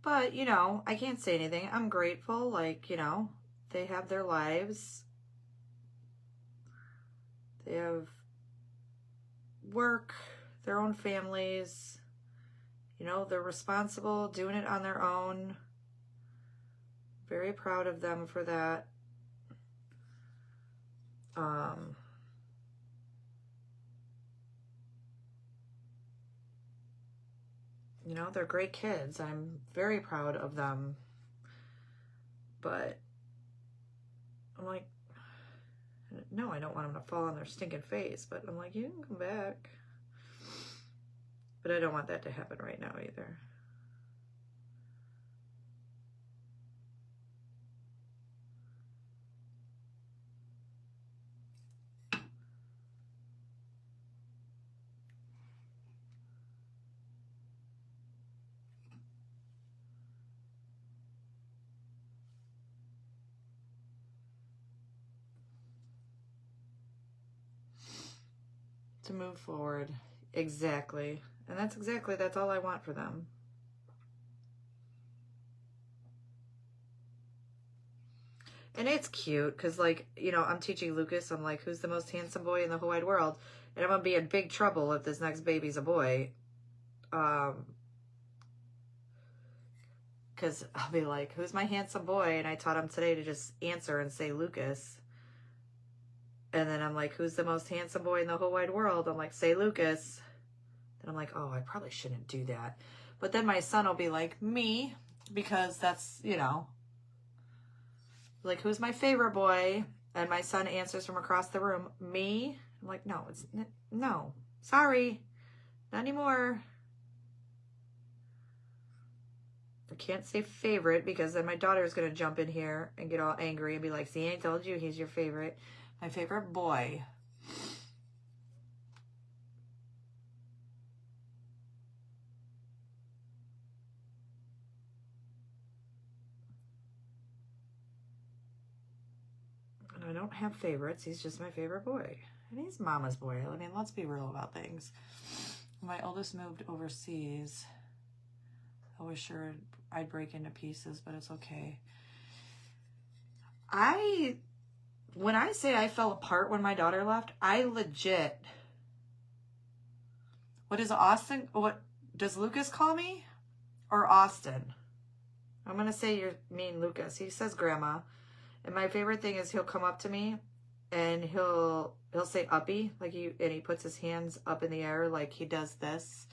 But, you know, I can't say anything. I'm grateful. Like, you know, they have their lives. They have work, their own families. You know, they're responsible, doing it on their own. Very proud of them for that. You know, they're great kids. I'm very proud of them. But I'm like, no, I don't want them to fall on their stinking face. But I'm like, you can come back. But I don't want that to happen right now either. To move forward. Exactly. And that's all I want for them. And it's cute because, like, you know, I'm teaching Lucas. I'm like, who's the most handsome boy in the whole wide world? And I'm going to be in big trouble if this next baby's a boy. Because I'll be like, who's my handsome boy? And I taught him today to just answer and say Lucas. And then I'm like, who's the most handsome boy in the whole wide world? I'm like, say Lucas. Then I'm like, oh, I probably shouldn't do that. But then my son will be like, me, because that's, you know, like, who's my favorite boy? And my son answers from across the room, me. I'm like, no, sorry, not anymore. I can't say favorite because then my daughter's going to jump in here and get all angry and be like, see, I told you he's your favorite. My favorite boy. And I don't have favorites. He's just my favorite boy. And he's mama's boy. I mean, let's be real about things. My oldest moved overseas. I was sure I'd break into pieces, but it's okay. When I say I fell apart when my daughter left, I legit... What does Lucas call me? Or Austin? I'm going to say you mean Lucas. He says grandma. And my favorite thing is he'll come up to me and he'll say uppy, and he puts his hands up in the air like he does this.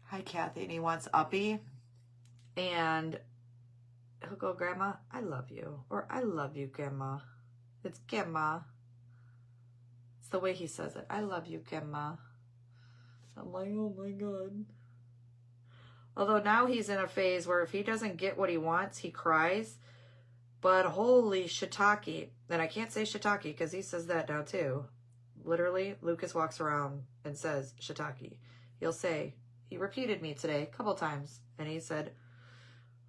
Hi, Kathy. And he wants uppy. And he'll go, Grandma, I love you. Or I love you, Grandma. It's Grandma. It's the way he says it. I love you, Grandma. I'm like, oh my God. Although now he's in a phase where if he doesn't get what he wants, he cries. But holy shiitake. And I can't say shiitake because he says that now too. Literally, Lucas walks around and says shiitake. He'll say, he repeated me today a couple times. And he said,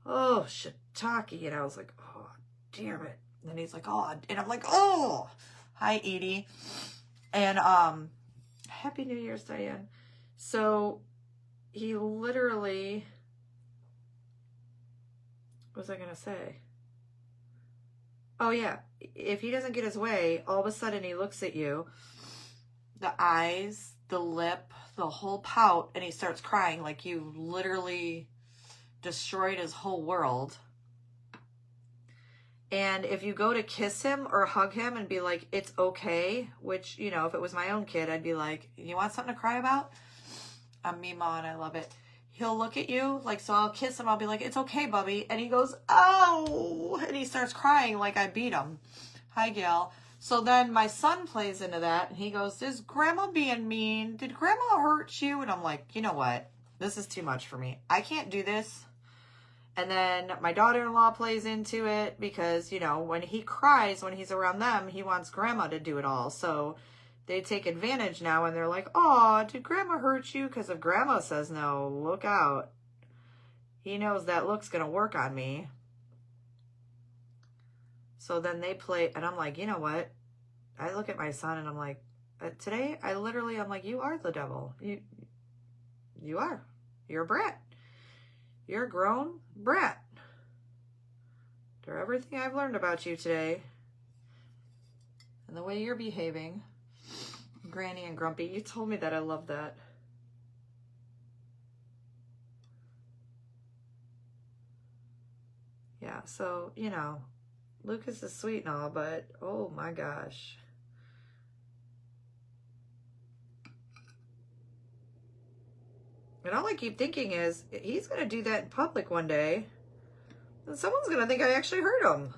oh, shiitake. And I was like, oh, damn it. And then he's like, oh. And I'm like, oh. Hi, Edie. And Happy New Year's, Diane. So he literally, what was I going to say? Oh, yeah. If he doesn't get his way, all of a sudden he looks at you, the eyes, the lip, the whole pout, and he starts crying like you literally destroyed his whole world. And if you go to kiss him or hug him and be like, it's okay, which, you know, if it was my own kid, I'd be like, you want something to cry about? I'm Mima and I love it. He'll look at you, like, so I'll kiss him. I'll be like, it's okay, Bubby. And he goes, oh, and he starts crying like I beat him. Hi, Gail. So then my son plays into that, and he goes, is Grandma being mean? Did Grandma hurt you? And I'm like, you know what? This is too much for me. I can't do this. And then my daughter-in-law plays into it because, you know, when he cries, when he's around them, he wants Grandma to do it all. So they take advantage now and they're like, oh, did Grandma hurt you? Because if Grandma says no, look out. He knows that look's going to work on me. So then they play, and I'm like, you know what? I look at my son and I'm like, today, I'm like, you are the devil. You are. You're a brat. You're a grown brat. after everything I've learned about you today and the way you're behaving, Granny and Grumpy, you told me that. I love that. Yeah, so, you know, Lucas is sweet and all, but oh my gosh. And all I keep thinking is, he's going to do that in public one day, and someone's going to think I actually hurt him.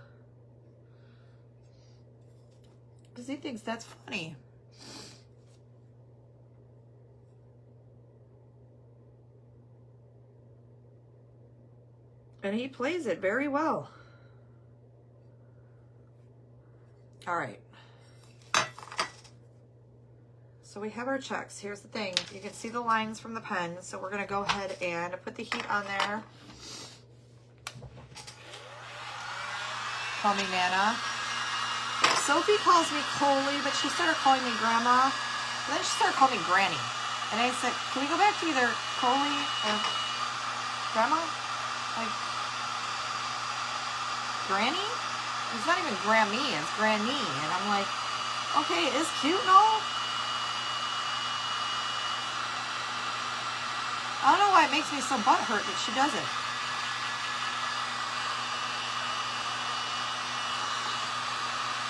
Because he thinks that's funny. And he plays it very well. All right. So we have our checks. Here's the thing. You can see the lines from the pen. So we're going to go ahead and put the heat on there. Call me Nana. Sophie calls me Coley, but she started calling me Grandma. And then she started calling me Granny. And I said, can we go back to either Coley or Grandma? Like, Granny? It's not even Grammy, it's Granny. And I'm like, okay, it's cute and all. I don't know why it makes me so butthurt that she does it.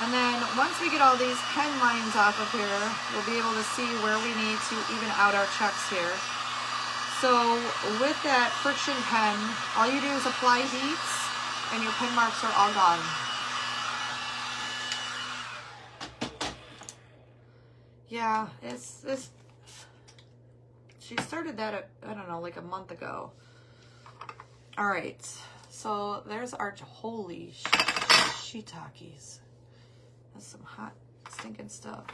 And then once we get all these pen lines off of here, we'll be able to see where we need to even out our checks here. So with that friction pen, all you do is apply heat and your pen marks are all gone. Yeah, it's she started that, I don't know, like a month ago. All right, so there's our, holy shiitakes. That's some hot, stinking stuff.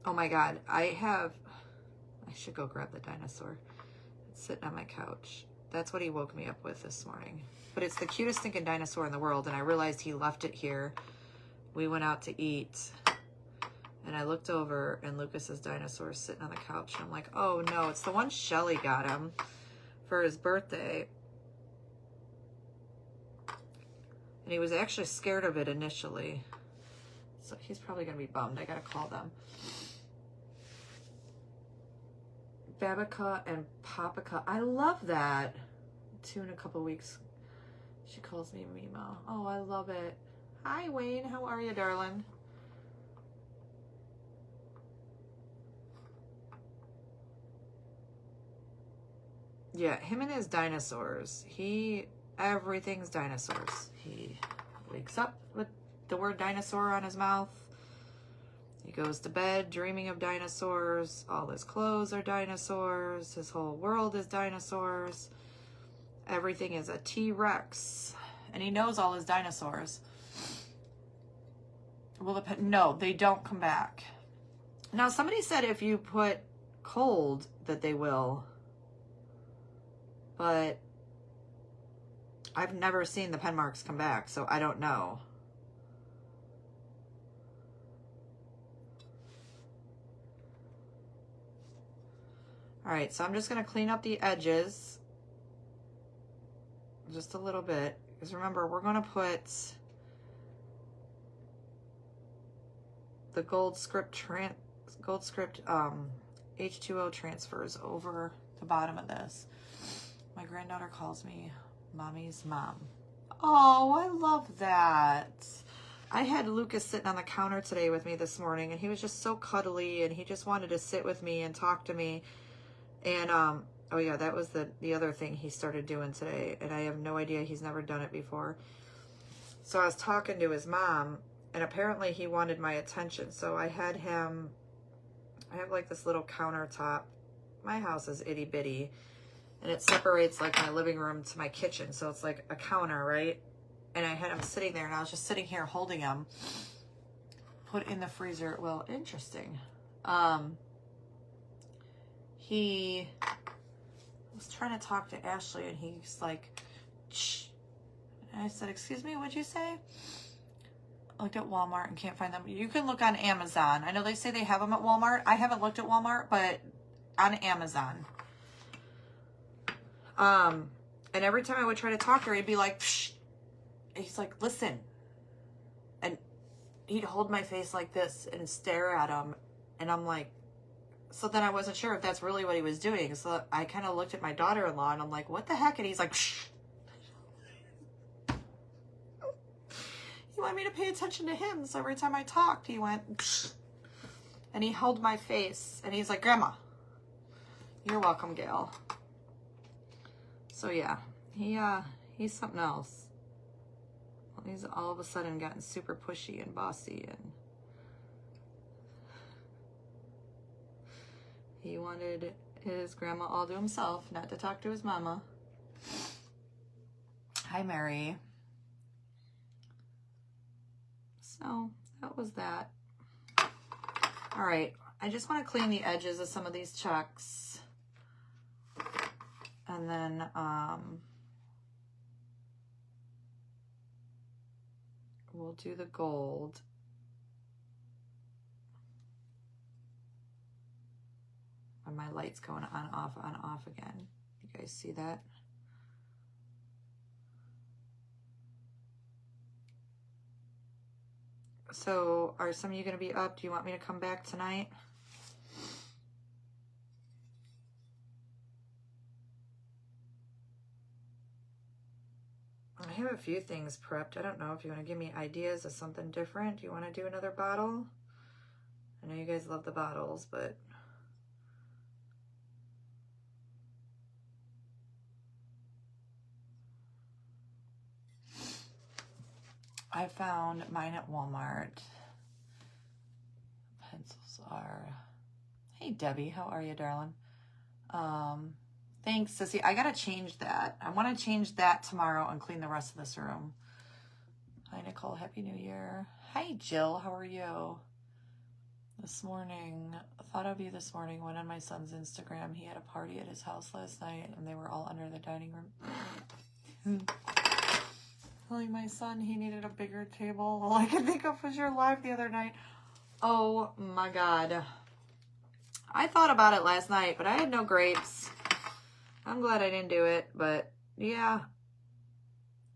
Oh my God, I should go grab the dinosaur. It's sitting on my couch. That's what he woke me up with this morning. But it's the cutest stinking dinosaur in the world, and I realized he left it here. We went out to eat, and I looked over, and Lucas's dinosaur is sitting on the couch. And I'm like, oh no, it's the one Shelly got him for his birthday. And he was actually scared of it initially. So he's probably going to be bummed. I got to call them. Babica and Papica. I love that. 2 in a couple weeks. She calls me Mimo. Oh, I love it. Hi, Wayne. How are you, darling? Yeah, him and his dinosaurs. Everything's dinosaurs. He wakes up with the word dinosaur on his mouth. He goes to bed dreaming of dinosaurs. All his clothes are dinosaurs. His whole world is dinosaurs. Everything is a T-Rex. And he knows all his dinosaurs. Well, no, they don't come back. Now, somebody said if you put cold that they will. But I've never seen the pen marks come back, so I don't know. All right, so I'm just going to clean up the edges just a little bit. Because remember, we're going to put the gold script H2O transfers over the bottom of this. My granddaughter calls me Mommy's mom. Oh, I love that. I had Lucas sitting on the counter today with me this morning, and he was just so cuddly, and he just wanted to sit with me and talk to me. And, oh yeah, that was the other thing he started doing today, and I have no idea. He's never done it before. So I was talking to his mom, and apparently he wanted my attention. So I had him, I have like this little countertop. My house is itty bitty, and it separates like my living room to my kitchen. So it's like a counter, right? And I had him sitting there, and I was just sitting here holding him. Put in the freezer. Well, interesting. He was trying to talk to Ashley, and he's like, shh. And I said, excuse me, what'd you say? I looked at Walmart and can't find them. You can look on Amazon. I know they say they have them at Walmart. I haven't looked at Walmart, but on Amazon. And every time I would try to talk to her, he'd be like, psh. He's like, listen. And he'd hold my face like this and stare at him. And I'm like, so then I wasn't sure if that's really what he was doing. So I kind of looked at my daughter-in-law and I'm like, what the heck? And he's like, psh. He wanted me to pay attention to him. So every time I talked, he went, psh. And he held my face. And he's like, Grandma. You're welcome, Gail. So yeah, he's something else. He's all of a sudden gotten super pushy and bossy, and he wanted his grandma all to himself, not to talk to his mama. Hi, Mary. So that was that. All right, I just want to clean the edges of some of these checks. And then, we'll do the gold. And my light's going on, off again. You guys see that? So, are some of you going to be up? Do you want me to come back tonight? I have a few things prepped. I don't know if you want to give me ideas of something different. Do you want to do another bottle? I know you guys love the bottles, but I found mine at Walmart. Pencils are... Hey, Debbie. How are you, darling? Thanks, Sissy. I gotta change that. I want to change that tomorrow and clean the rest of this room. Hi, Nicole. Happy New Year. Hi, Jill. How are you? This morning, I thought of you this morning. Went on my son's Instagram. He had a party at his house last night, and they were all under the dining room. Telling my son he needed a bigger table. All I could think of was your live the other night. Oh, my God. I thought about it last night, but I had no grapes. I'm glad I didn't do it, but yeah.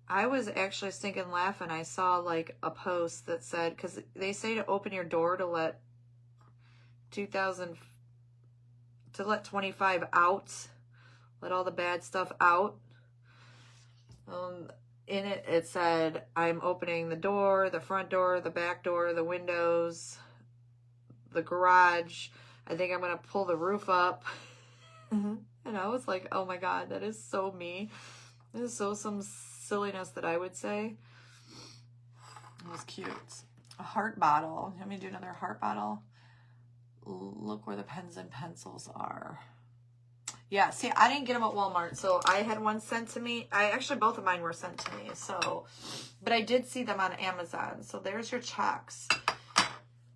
I was actually stinking laughing. I saw like a post that said, because they say to open your door to let 25 out, let all the bad stuff out. In it, it said, I'm opening the door, the front door, the back door, the windows, the garage. I think I'm going to pull the roof up. And I was like, oh my God, that is so me. This is so some silliness that I would say. It was cute. A heart bottle. Let me do another heart bottle. Look where the pens and pencils are. Yeah, see, I didn't get them at Walmart, so I had one sent to me. Actually, both of mine were sent to me, so, but I did see them on Amazon. So there's your checks.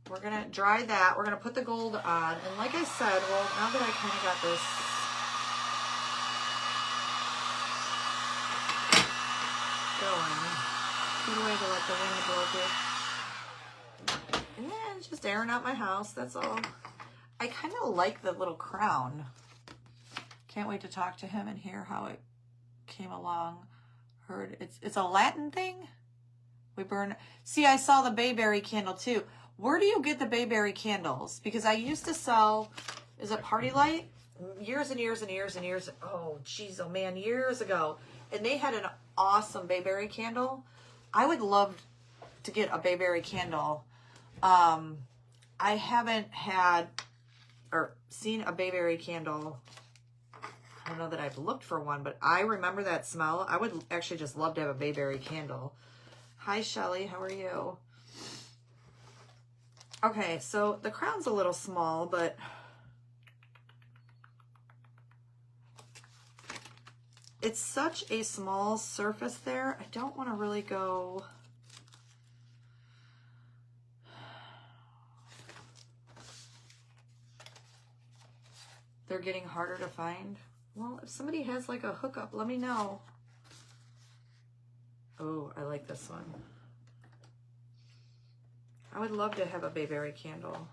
We're going to dry that. We're going to put the gold on. And like I said, well, now that I kind of got this going, good way to let the wind blow through. And it's just airing out my house, that's all. I kind of like the little crown. Can't wait to talk to him and hear how it came along. Heard it's a Latin thing. We burn. See, I saw the bayberry candle too. Where do you get the bayberry candles? Because I used to sell, is it Party Light? Years and years and years and years. Oh, geez, oh man, years ago. And they had an awesome bayberry candle. I would love to get a bayberry candle. I haven't had or seen a bayberry candle. I don't know that I've looked for one, but I remember that smell. I would actually just love to have a bayberry candle. Hi, Shelly. How are you? Okay, so the crown's a little small, but it's such a small surface there. I don't want to really go... They're getting harder to find. Well, if somebody has like a hookup, let me know. Oh, I like this one. I would love to have a bayberry candle.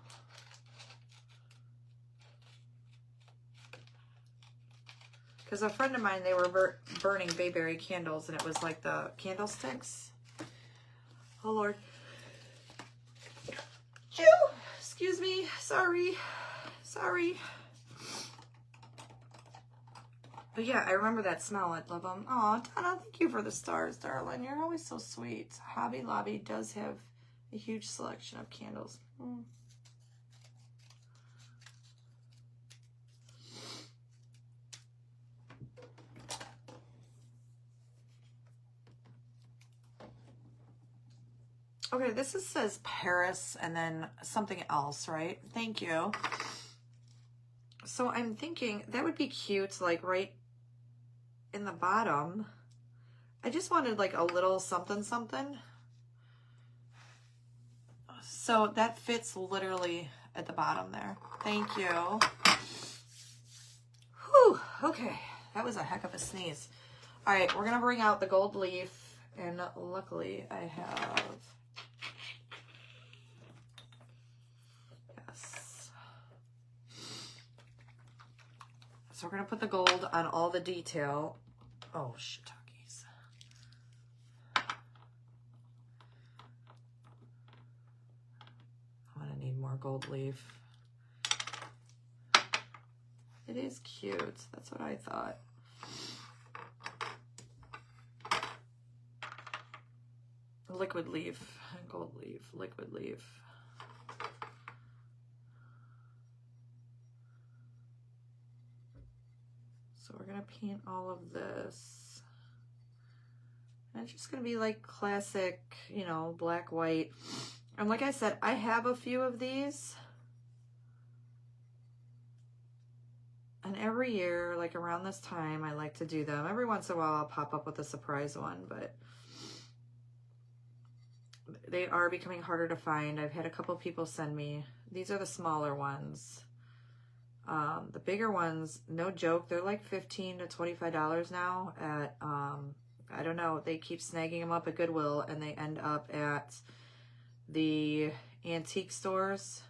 Because a friend of mine, they were burning bayberry candles, and it was like the candlesticks. Oh, Lord. Chew! Excuse me. Sorry. Sorry. But yeah, I remember that smell. I love them. Oh, Donna, thank you for the stars, darling. You're always so sweet. Hobby Lobby does have a huge selection of candles. Okay, this says Paris and then something else, right? Thank you. So I'm thinking that would be cute, like right in the bottom. I just wanted like a little something something. So that fits literally at the bottom there. Thank you. Whew, okay. That was a heck of a sneeze. All right, we're going to bring out the gold leaf. And luckily I have... So we're going to put the gold on all the detail. Oh, shiitakes. I'm going to need more gold leaf. It is cute. That's what I thought. Liquid leaf, gold leaf, liquid leaf. So we're gonna paint all of this. And it's just gonna be like classic, you know, black, white. And like I said, I have a few of these. And every year, like around this time, I like to do them. Every once in a while, I'll pop up with a surprise one, but they are becoming harder to find. I've had a couple people send me. These are the smaller ones. The bigger ones, no joke, they're like $15 to $25 now at, I don't know, they keep snagging them up at Goodwill and they end up at the antique stores.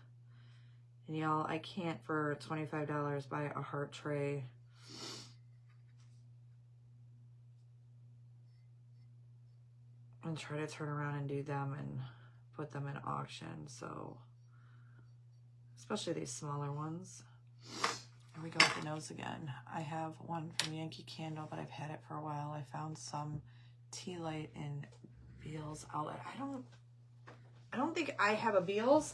And y'all, I can't for $25 buy a heart tray. And try to turn around and do them and put them in auction. So, especially these smaller ones. Here we go with the nose again. I have one from Yankee Candle, but I've had it for a while. I found some tea light in Beals outlet. I don't think I have a Beals.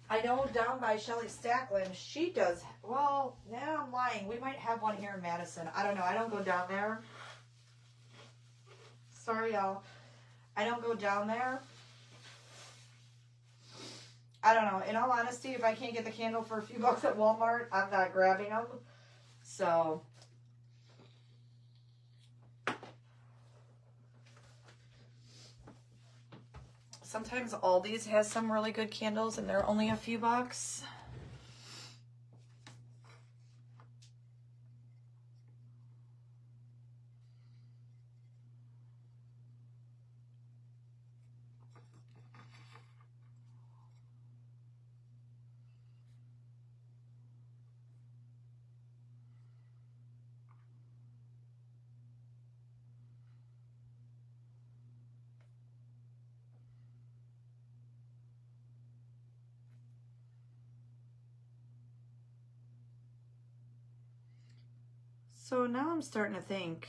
I know down by Shelly Stackland, she does. Well, now I'm lying. We might have one here in Madison. I don't know. I don't go down there. Sorry, y'all. I don't go down there. I don't know. In all honesty, if I can't get the candle for a few bucks at Walmart, I'm not grabbing them. So, sometimes Aldi's has some really good candles and they're only a few bucks. So now I'm starting to think,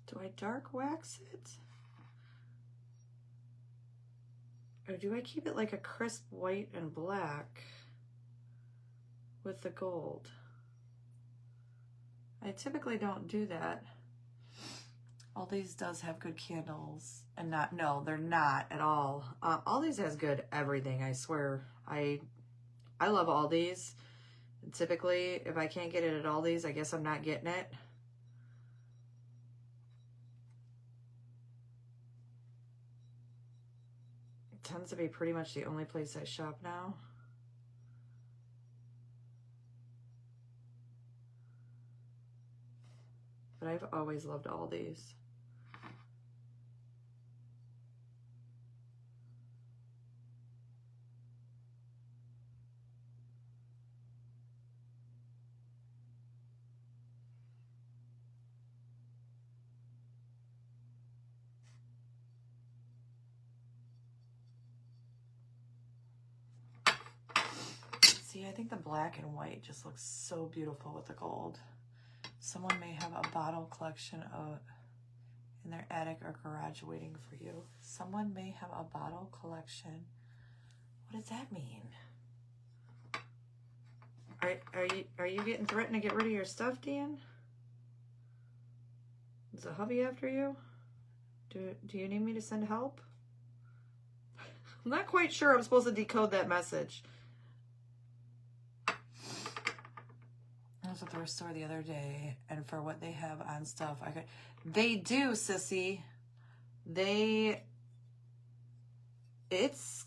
do I dark wax it? Or do I keep it like a crisp white and black with the gold? I typically don't do that. Aldi's does have good candles, and no, they're not at all. Aldi's has good everything, I swear. I love Aldi's. Typically, if I can't get it at Aldi's, I guess I'm not getting it. It tends to be pretty much the only place I shop now. But I've always loved Aldi's. See, I think the black and white just looks so beautiful with the gold. Someone may have a bottle collection in their attic or garage waiting for you. Someone may have a bottle collection. What does that mean? Are you getting threatened to get rid of your stuff, Dan? Is the hubby after you? Do you need me to send help? I'm not quite sure I'm supposed to decode that message. I was at the store the other day, and for what they have on stuff, they do, sissy. It's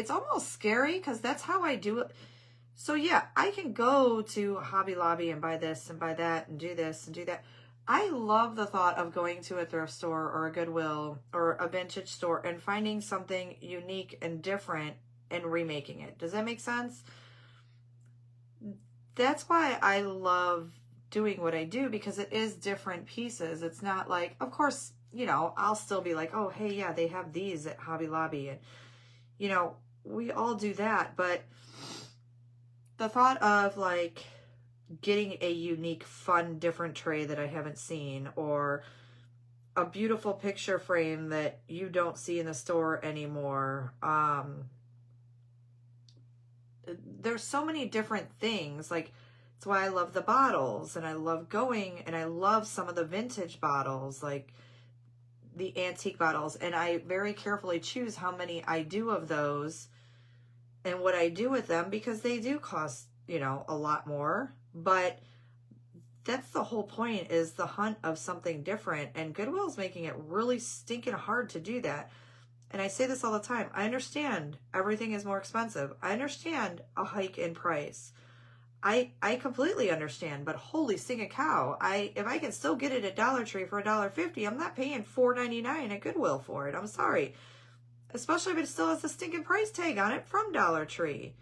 almost scary because that's how I do it. So yeah, I can go to Hobby Lobby and buy this and buy that and do this and do that. I love the thought of going to a thrift store or a Goodwill or a vintage store and finding something unique and different and remaking it. Does that make sense? That's why I love doing what I do, because it is different pieces. It's not like, of course, you know, I'll still be like, oh, hey, yeah, they have these at Hobby Lobby. And, you know, we all do that. But the thought of like getting a unique, fun, different tray that I haven't seen, or a beautiful picture frame that you don't see in the store anymore. There's so many different things. Like, that's why I love the bottles, and I love going, and I love some of the vintage bottles, like the antique bottles. And I very carefully choose how many I do of those and what I do with them, because they do cost, you know, a lot more. But that's the whole point, is the hunt of something different. And Goodwill's making it really stinking hard to do that. And I say this all the time. I understand everything is more expensive. I understand a hike in price. I completely understand, but holy stinking cow. If I can still get it at Dollar Tree for $1.50, I'm not paying $4.99 at Goodwill for it. I'm sorry. Especially if it still has the stinking price tag on it from Dollar Tree.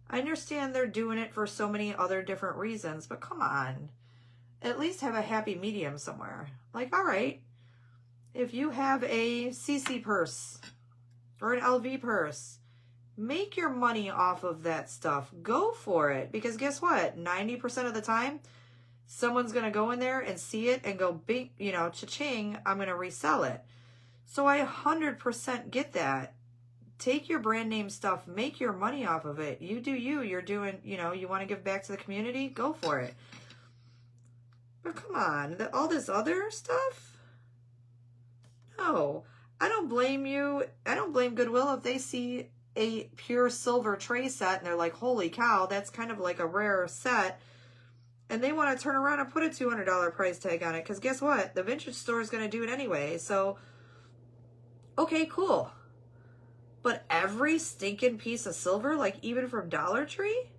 I understand they're doing it for so many other different reasons, but come on. At least have a happy medium somewhere. Like, all right, if you have a CC purse or an LV purse, make your money off of that stuff. Go for it. Because guess what? 90% of the time, someone's going to go in there and see it and go, bing, you know, cha-ching, I'm going to resell it. So I 100% get that. Take your brand name stuff, make your money off of it. You do you. You're doing, you know, you want to give back to the community? Go for it. But come on, all this other stuff? No, I don't blame you. I don't blame Goodwill if they see a pure silver tray set and they're like, holy cow, that's kind of like a rare set. And they want to turn around and put a $200 price tag on it. Because guess what? The vintage store is going to do it anyway. So, okay, cool. But every stinking piece of silver, like even from Dollar Tree?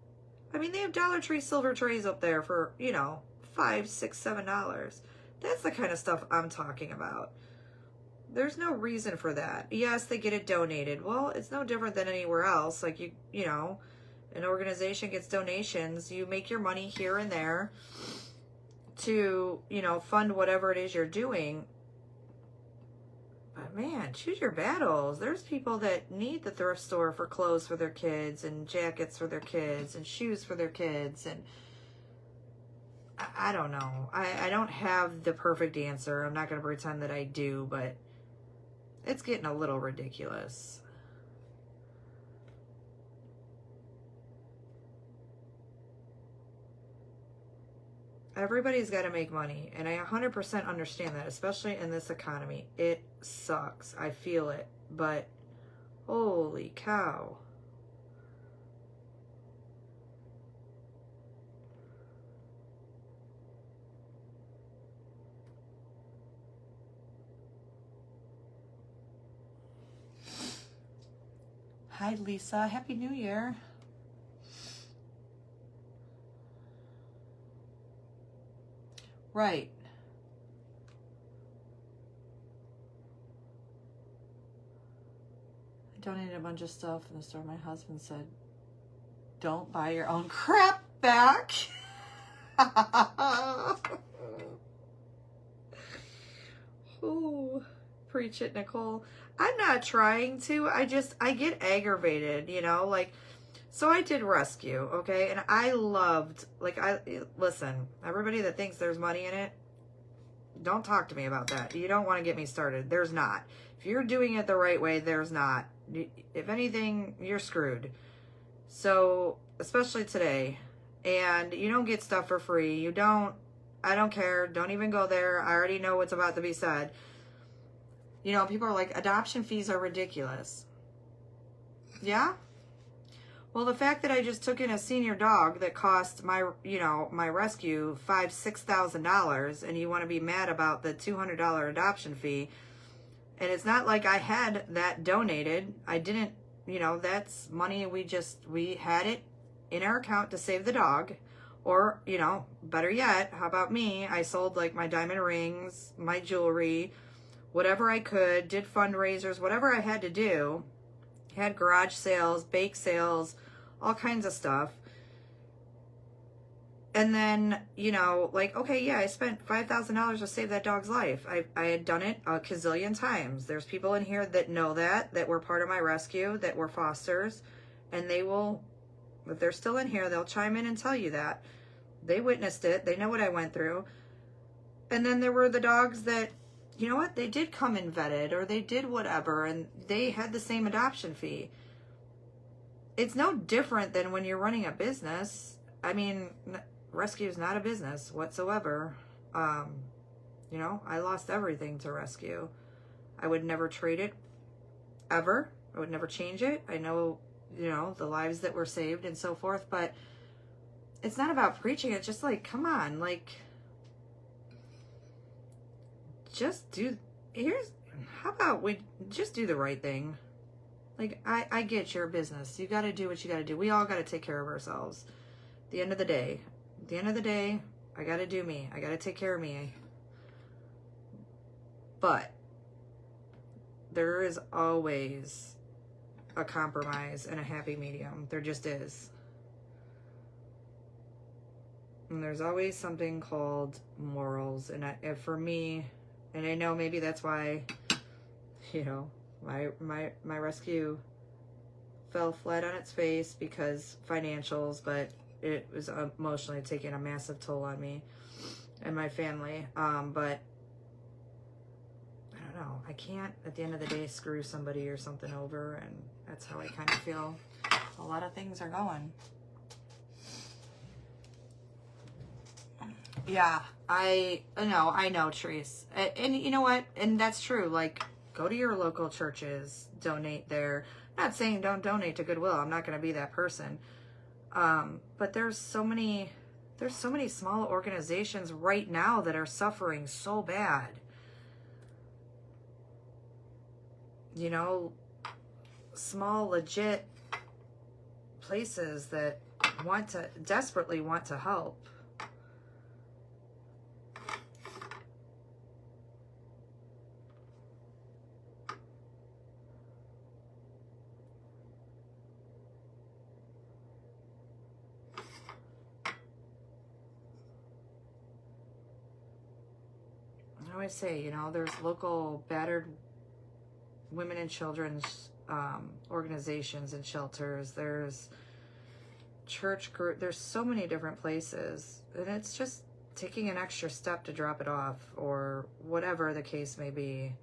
I mean, they have Dollar Tree silver trays up there for, you know, $5, $6, $7. That's the kind of stuff I'm talking about. There's no reason for that. Yes, they get it donated. Well, it's no different than anywhere else. Like, you know, an organization gets donations. You make your money here and there to, you know, fund whatever it is you're doing. But man, choose your battles. There's people that need the thrift store for clothes for their kids and jackets for their kids and shoes for their kids. And I don't know. I don't have the perfect answer. I'm not going to pretend that I do, but it's getting a little ridiculous. Everybody's got to make money, and I 100% understand that, especially in this economy. It sucks. I feel it, but holy cow. Hi, Lisa. Happy New Year. Right. I donated a bunch of stuff in the store. My husband said, don't buy your own crap back. Ooh, preach it, Nicole. I'm not trying to. I get aggravated, you know, like, So I did rescue, okay? And I loved, listen, everybody that thinks there's money in it, don't talk to me about that. You don't want to get me started. There's not. If you're doing it the right way, there's not. If anything, you're screwed. So, especially today. And you don't get stuff for free. I don't care. Don't even go there. I already know what's about to be said. You know, people are like, adoption fees are ridiculous. Yeah? Well, the fact that I just took in a senior dog that cost my rescue $6,000, and you want to be mad about the $200 adoption fee, and it's not like I had that donated. I didn't, that's money we had it in our account to save the dog, or, better yet, how about me? I sold like my diamond rings, my jewelry, whatever I could, did fundraisers, whatever I had to do. Had garage sales, bake sales, all kinds of stuff. And then, okay, yeah, I spent $5,000 to save that dog's life. I had done it a gazillion times. There's people in here that know that were part of my rescue, that were fosters. And they will, if they're still in here, they'll chime in and tell you that. They witnessed it. They know what I went through. And then there were the dogs that, you know what, they did come in vetted, or they did whatever, and they had the same adoption fee. It's no different than when you're running a business. I mean, rescue is not a business whatsoever. I lost everything to rescue. I would never trade it, ever. I would never change it. I know, the lives that were saved and so forth, but it's not about preaching. It's just like, come on, how about we just do the right thing? Like, I get your business. You got to do what you got to do. We all got to take care of ourselves. At the end of the day, I got to do me. I got to take care of me. But there is always a compromise and a happy medium. There just is. And there's always something called morals. And for me, and I know maybe that's why, my rescue fell flat on its face because financials, but it was emotionally taking a massive toll on me and my family. But I don't know. I can't, at the end of the day, screw somebody or something over, and that's how I kind of feel a lot of things are going. Yeah, I know, Therese. And you know what? And that's true. Like, go to your local churches, donate there. I'm not saying don't donate to Goodwill. I'm not going to be that person. But there's so many small organizations right now that are suffering so bad. Small, legit places that desperately want to help. I always say, there's local battered women and children's organizations and shelters. There's church group. There's so many different places, and it's just taking an extra step to drop it off, or whatever the case may be.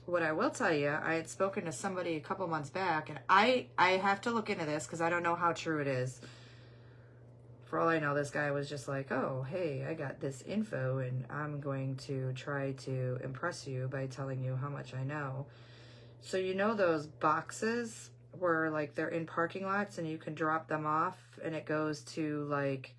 What I will tell you, I had spoken to somebody a couple months back, and I have to look into this because I don't know how true it is. For all I know, this guy was just like, oh, hey, I got this info, and I'm going to try to impress you by telling you how much I know. So those boxes where, like, they're in parking lots and you can drop them off, and it goes to, like,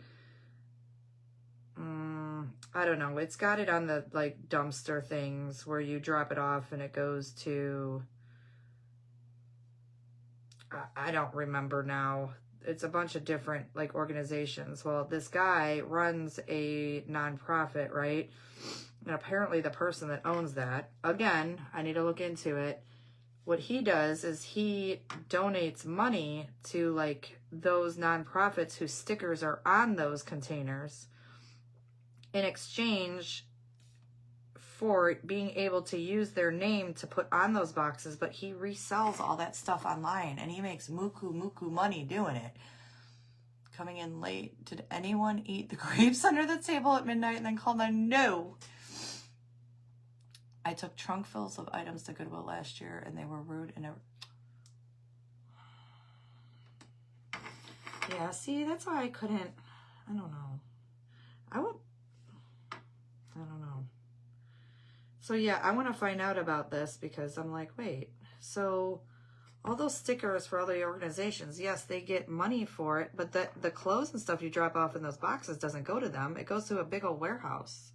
I don't know. It's got it on the, like, dumpster things where you drop it off and it goes to, I don't remember now. It's a bunch of different, like, organizations. Well, this guy runs a nonprofit, right? And apparently the person that owns that, again, I need to look into it. What he does is he donates money to, like, those nonprofits whose stickers are on those containers. in exchange for being able to use their name to put on those boxes, but he resells all that stuff online and he makes muku money doing it. Coming in late. Did anyone eat the grapes under the table at midnight and then call them? No. I took trunk fills of items to Goodwill last year and they were rude and yeah, see, that's why I couldn't. I don't know. I don't know. So yeah, I want to find out about this because I'm like, wait, so all those stickers for other organizations, yes, they get money for it, but the clothes and stuff you drop off in those boxes doesn't go to them. It goes to a big old warehouse.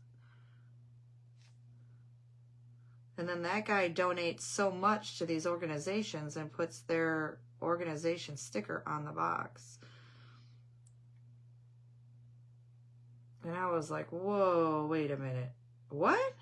And then that guy donates so much to these organizations and puts their organization sticker on the box. And I was like, whoa, wait a minute. What?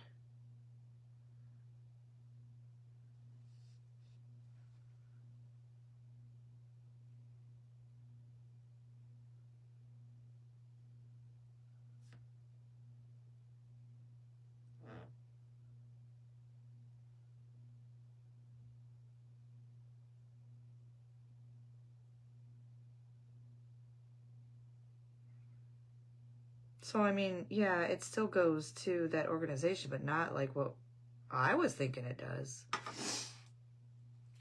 So, I mean, yeah, it still goes to that organization, but not like what I was thinking it does.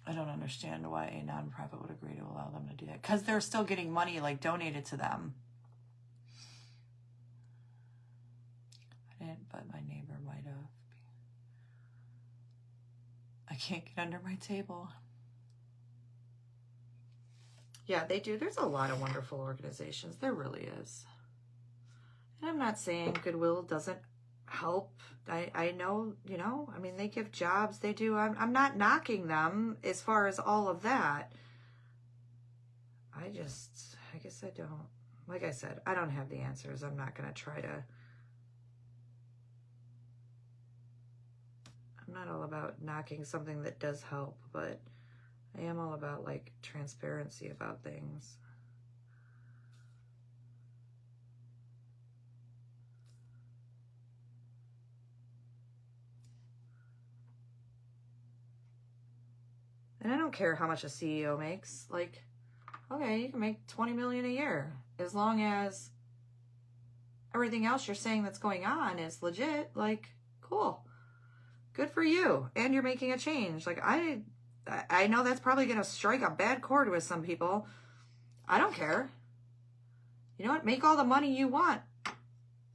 I don't understand why a nonprofit would agree to allow them to do that. Because they're still getting money, like, donated to them. I didn't, but my neighbor might have. I can't get under my table. Yeah, they do. There's a lot of wonderful organizations. There really is. And I'm not saying Goodwill doesn't help. I know, you know, I mean, they give jobs, they do. I'm not knocking them as far as all of that. I guess I don't. Like I said, I don't have the answers. I'm not going to try to. I'm not all about knocking something that does help, but I am all about, like, transparency about things. And I don't care how much a CEO makes. Like, okay, you can make $20 million a year as long as everything else you're saying that's going on is legit. Like, cool, good for you, and you're making a change. Like, I know that's probably gonna strike a bad chord with some people. I don't care. You know what? Make all the money you want,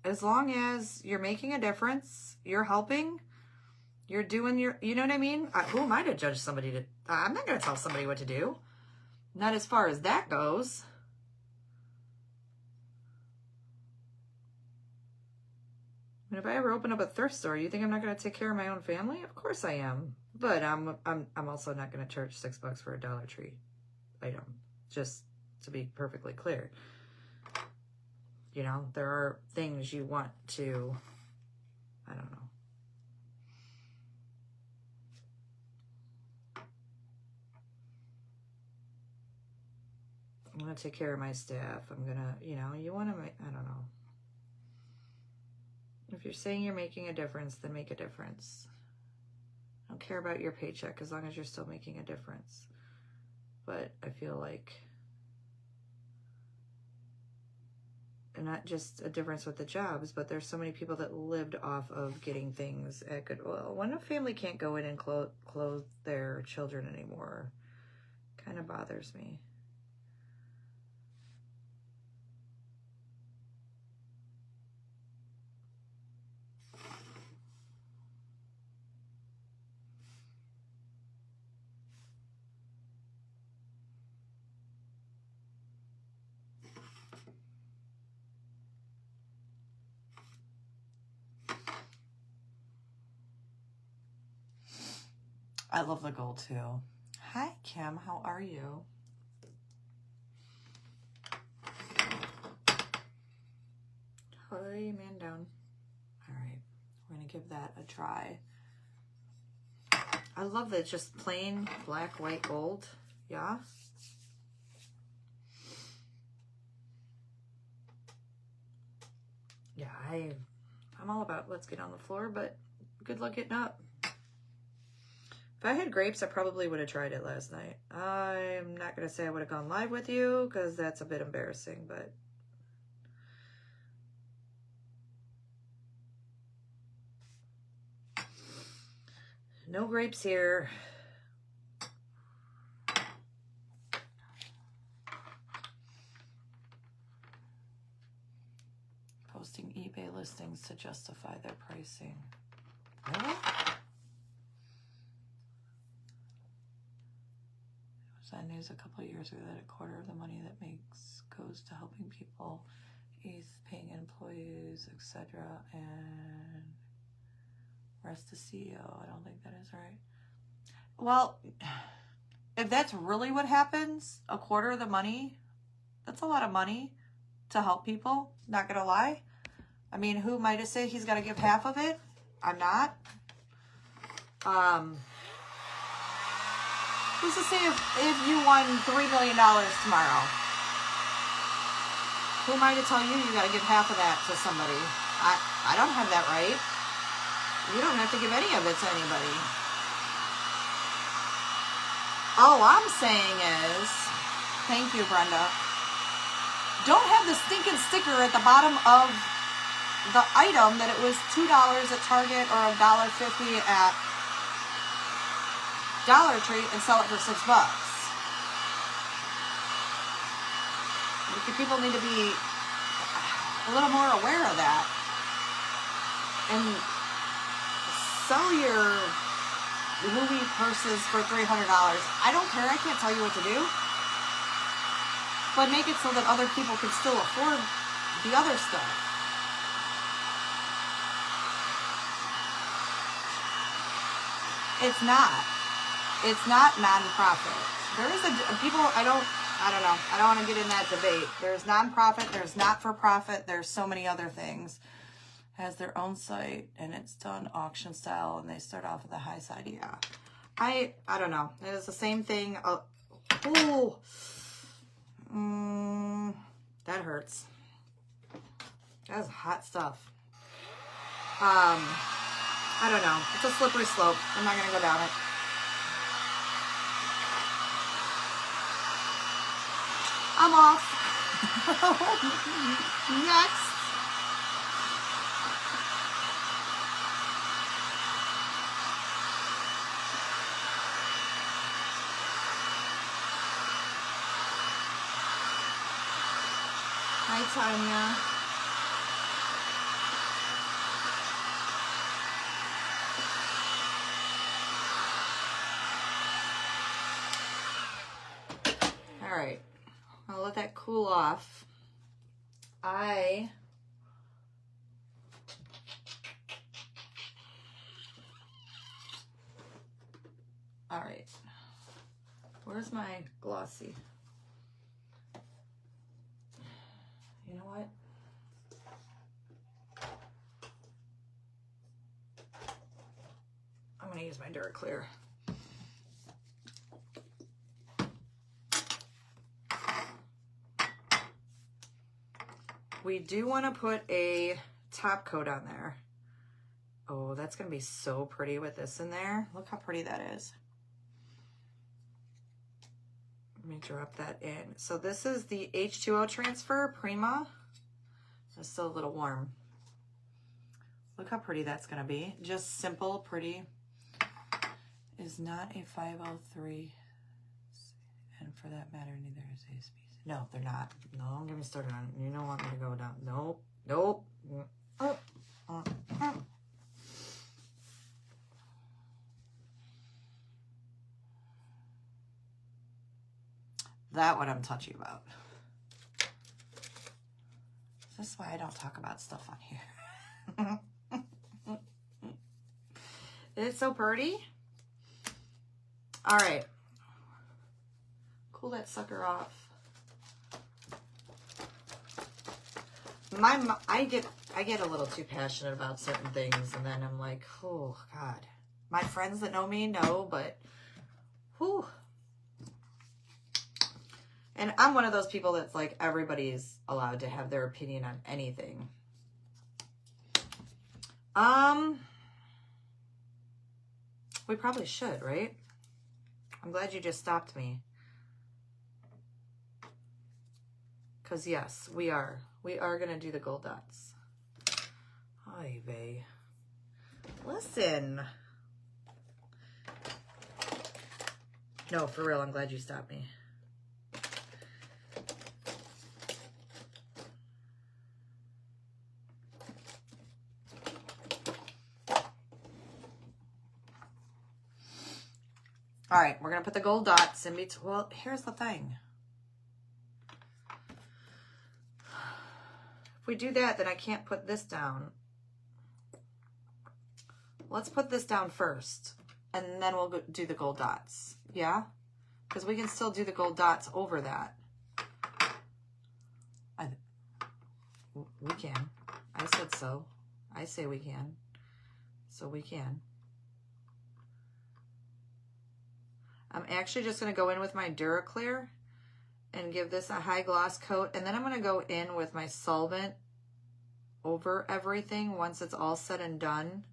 as long as you're making a difference, you're helping. You're doing your, you know what I mean? Who am I to judge somebody to, I'm not going to tell somebody what to do. Not as far as that goes. And if I ever open up a thrift store, you think I'm not going to take care of my own family? Of course I am. But I'm also not going to charge $6 for a Dollar Tree item. Just to be perfectly clear. You know, there are things you want to, I don't know. I'm going to take care of my staff. I'm going to, you know, you want to make, I don't know. If you're saying you're making a difference, then make a difference. I don't care about your paycheck as long as you're still making a difference. But I feel like, and not just a difference with the jobs, but there's so many people that lived off of getting things at Goodwill. When a family can't go in and clothe their children anymore, kind of bothers me. I love the gold too. Hi, Kim. How are you? Hi, man down. All right. We're going to give that a try. I love that it's just plain black, white, gold. Yeah. Yeah, I'm all about let's get on the floor, but good luck getting up. If I had grapes, I probably would have tried it last night. I'm not going to say I would have gone live with you because that's a bit embarrassing, but no grapes here. Posting eBay listings to justify their pricing. Really? On news a couple of years ago that a quarter of the money that makes goes to helping people, he's paying employees, etc., and rest the CEO. I don't think that is right. Well, if that's really what happens, a quarter of the money, that's a lot of money to help people. Not gonna lie. I mean, who am I to say he's got to give half of it? I'm not. Who's to say if you won $3 million tomorrow? Who am I to tell you got to give half of that to somebody? I don't have that right. You don't have to give any of it to anybody. All I'm saying is, thank you, Brenda. Don't have the stinking sticker at the bottom of the item that it was $2 at Target or $1.50 at Dollar Tree and sell it for $6. People need to be a little more aware of that and sell your Louis purses for $300. I don't care. I can't tell you what to do, but make it so that other people can still afford the other stuff. It's not. It's not nonprofit. There is people, I don't know. I don't want to get in that debate. There's nonprofit, there's not-for-profit, there's so many other things. Has their own site, and it's done auction style, and they start off with the high side. Yeah. I don't know. It is the same thing. That hurts. That's hot stuff. I don't know. It's a slippery slope. I'm not going to go down it. I'm off. Next. Hi, Tanya. All right. I'll let that cool off. All right. Where's my glossy? You know what? I'm going to use my DuraClear. We do want to put a top coat on there. Oh, that's going to be so pretty with this in there. Look how pretty that is. Let me drop that in. So this is the H2O Transfer Prima. It's still a little warm. Look how pretty that's going to be. Just simple, pretty. Is not a 503. And for that matter, neither is a species. No, they're not. No, don't get me started on it. You don't want me to go down. Nope. Nope. That what I'm touchy about. This is why I don't talk about stuff on here. It's so pretty. All right. Cool that sucker off. I get a little too passionate about certain things, and then I'm like, oh God. My friends that know me know, but whew. And I'm one of those people that's like, everybody's allowed to have their opinion on anything. We probably should, right? I'm glad you just stopped me. Because yes, we are. We are going to do the gold dots. Hi, vey. Listen. No, for real, I'm glad you stopped me. All right, we're going to put the gold dots in between. Well, here's the thing. If we do that, then I can't put this down. Let's put this down first, and then we'll do the gold dots. Yeah? Because we can still do the gold dots over that. We can. I said so. I say we can. So we can. I'm actually just going to go in with my Duraclear and give this a high gloss coat. And then I'm going to go in with my solvent over everything once it's all said and done.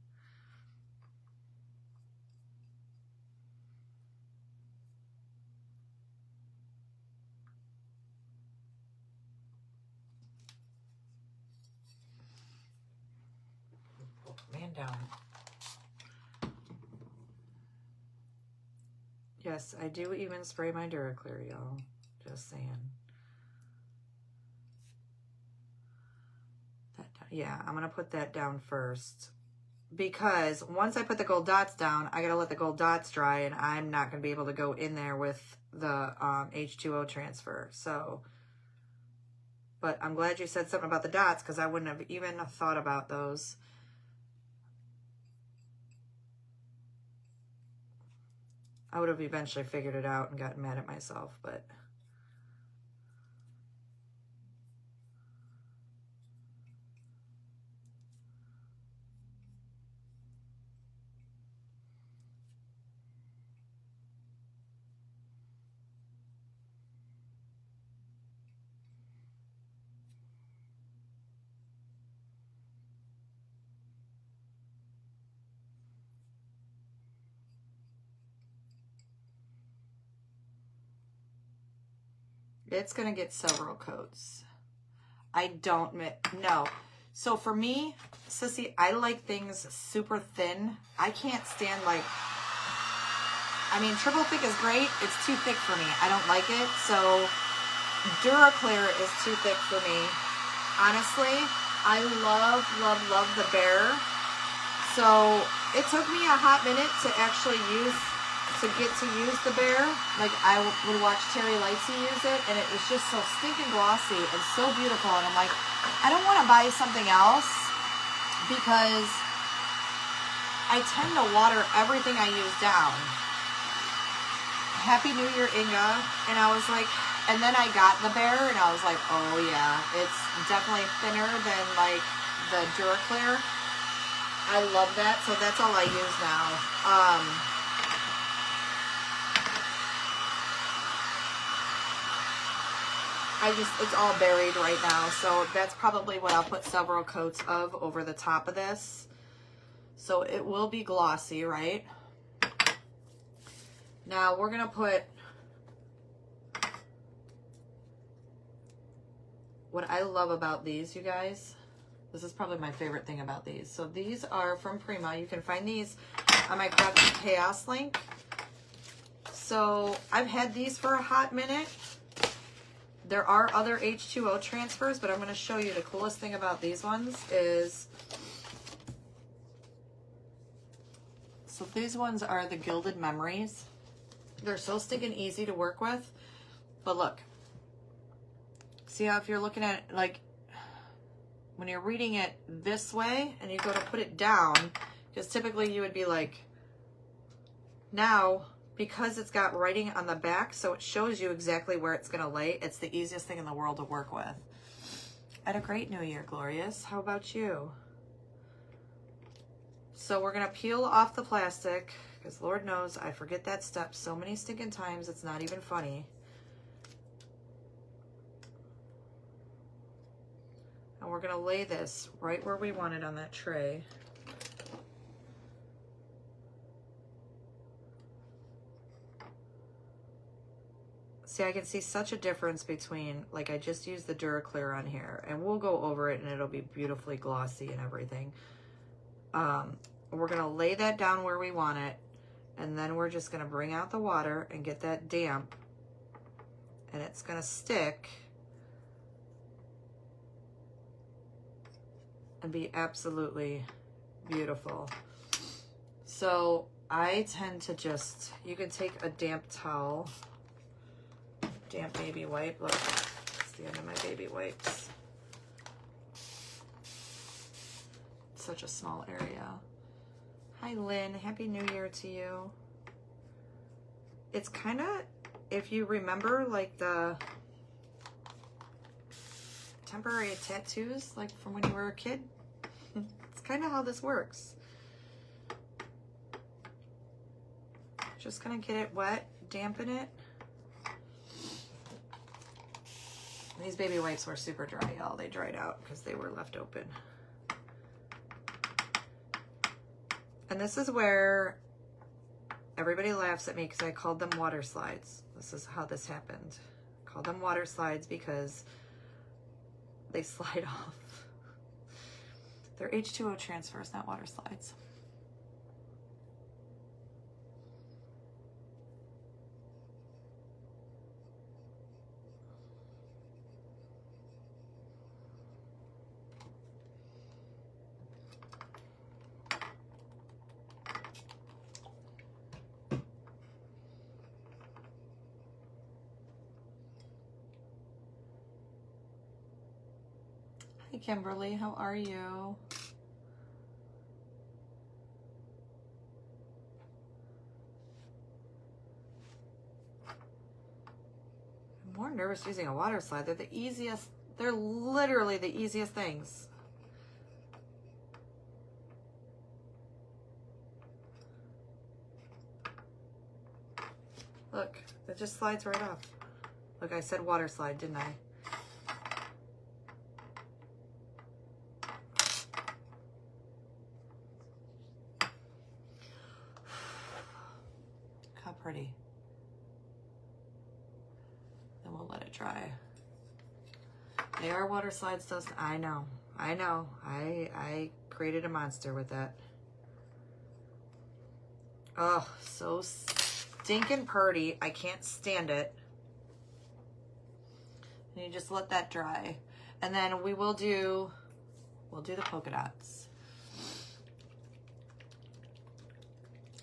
Oh, man down. Yes, I do even spray my Duraclear, y'all. Just saying. Yeah, I'm going to put that down first. Because once I put the gold dots down, I got to let the gold dots dry, and I'm not going to be able to go in there with the H2O transfer. So, but I'm glad you said something about the dots, because I wouldn't have even thought about those. I would have eventually figured it out and gotten mad at myself, but... It's going to get several coats. I don't, no. So for me, sissy, I like things super thin. I can't stand like, I mean, triple thick is great. It's too thick for me. I don't like it. So Duraclear is too thick for me. Honestly, I love, love, love the Bear. So it took me a hot minute to actually get to use the Bear. Like I would watch Terry Lightsey use it, and it was just so stinking glossy and so beautiful. And I'm like, I don't want to buy something else because I tend to water everything I use down. Happy New Year, Inga. And I was like, and then I got the Bear, and I was like, oh yeah, it's definitely thinner than like the Duraclear. I love that, so that's all I use now. It's all buried right now, so that's probably what I'll put several coats of over the top of this. So it will be glossy, right? Now we're going to put, what I love about these, you guys, this is probably my favorite thing about these. So these are from Prima. You can find these on my Crafty Chaos link. So I've had these for a hot minute. There are other H2O transfers, but I'm going to show you the coolest thing about these ones is, so these ones are the Gilded Memories. They're so stinking easy to work with, but look, see how if you're looking at it, like when you're reading it this way and you go to put it down, because typically you would be like, now, because it's got writing on the back, so it shows you exactly where it's going to lay. It's the easiest thing in the world to work with. I had a great New Year, Glorious. How about you? So we're going to peel off the plastic, because Lord knows I forget that step so many stinking times, it's not even funny. And we're going to lay this right where we want it on that tray. See, I can see such a difference between, like, I just used the Duraclear on here, and we'll go over it and it'll be beautifully glossy and everything. We're going to lay that down where we want it, and then we're just going to bring out the water and get that damp, and it's going to stick and be absolutely beautiful. So I tend to just, you can take a damp towel, damp baby wipe. Look, it's the end of my baby wipes. Such a small area. Hi, Lynn. Happy New Year to you. It's kind of, if you remember, like the temporary tattoos, like from when you were a kid. It's kind of how this works. Just gonna get it wet, dampen it. These baby wipes were super dry, y'all. They dried out because they were left open. And this is where everybody laughs at me because I called them water slides. This is how this happened. I called them water slides because they slide off. They're H2O transfers, not water slides. Hi, Kimberly. How are you? I'm more nervous using a water slide. They're the easiest. They're literally the easiest things. Look, it just slides right off. Look, I said water slide, didn't I? How pretty. Then we'll let it dry. They are water slides, those. I know. I created a monster with that. Oh, so stinking pretty. I can't stand it. And you just let that dry. And then we'll do the polka dots.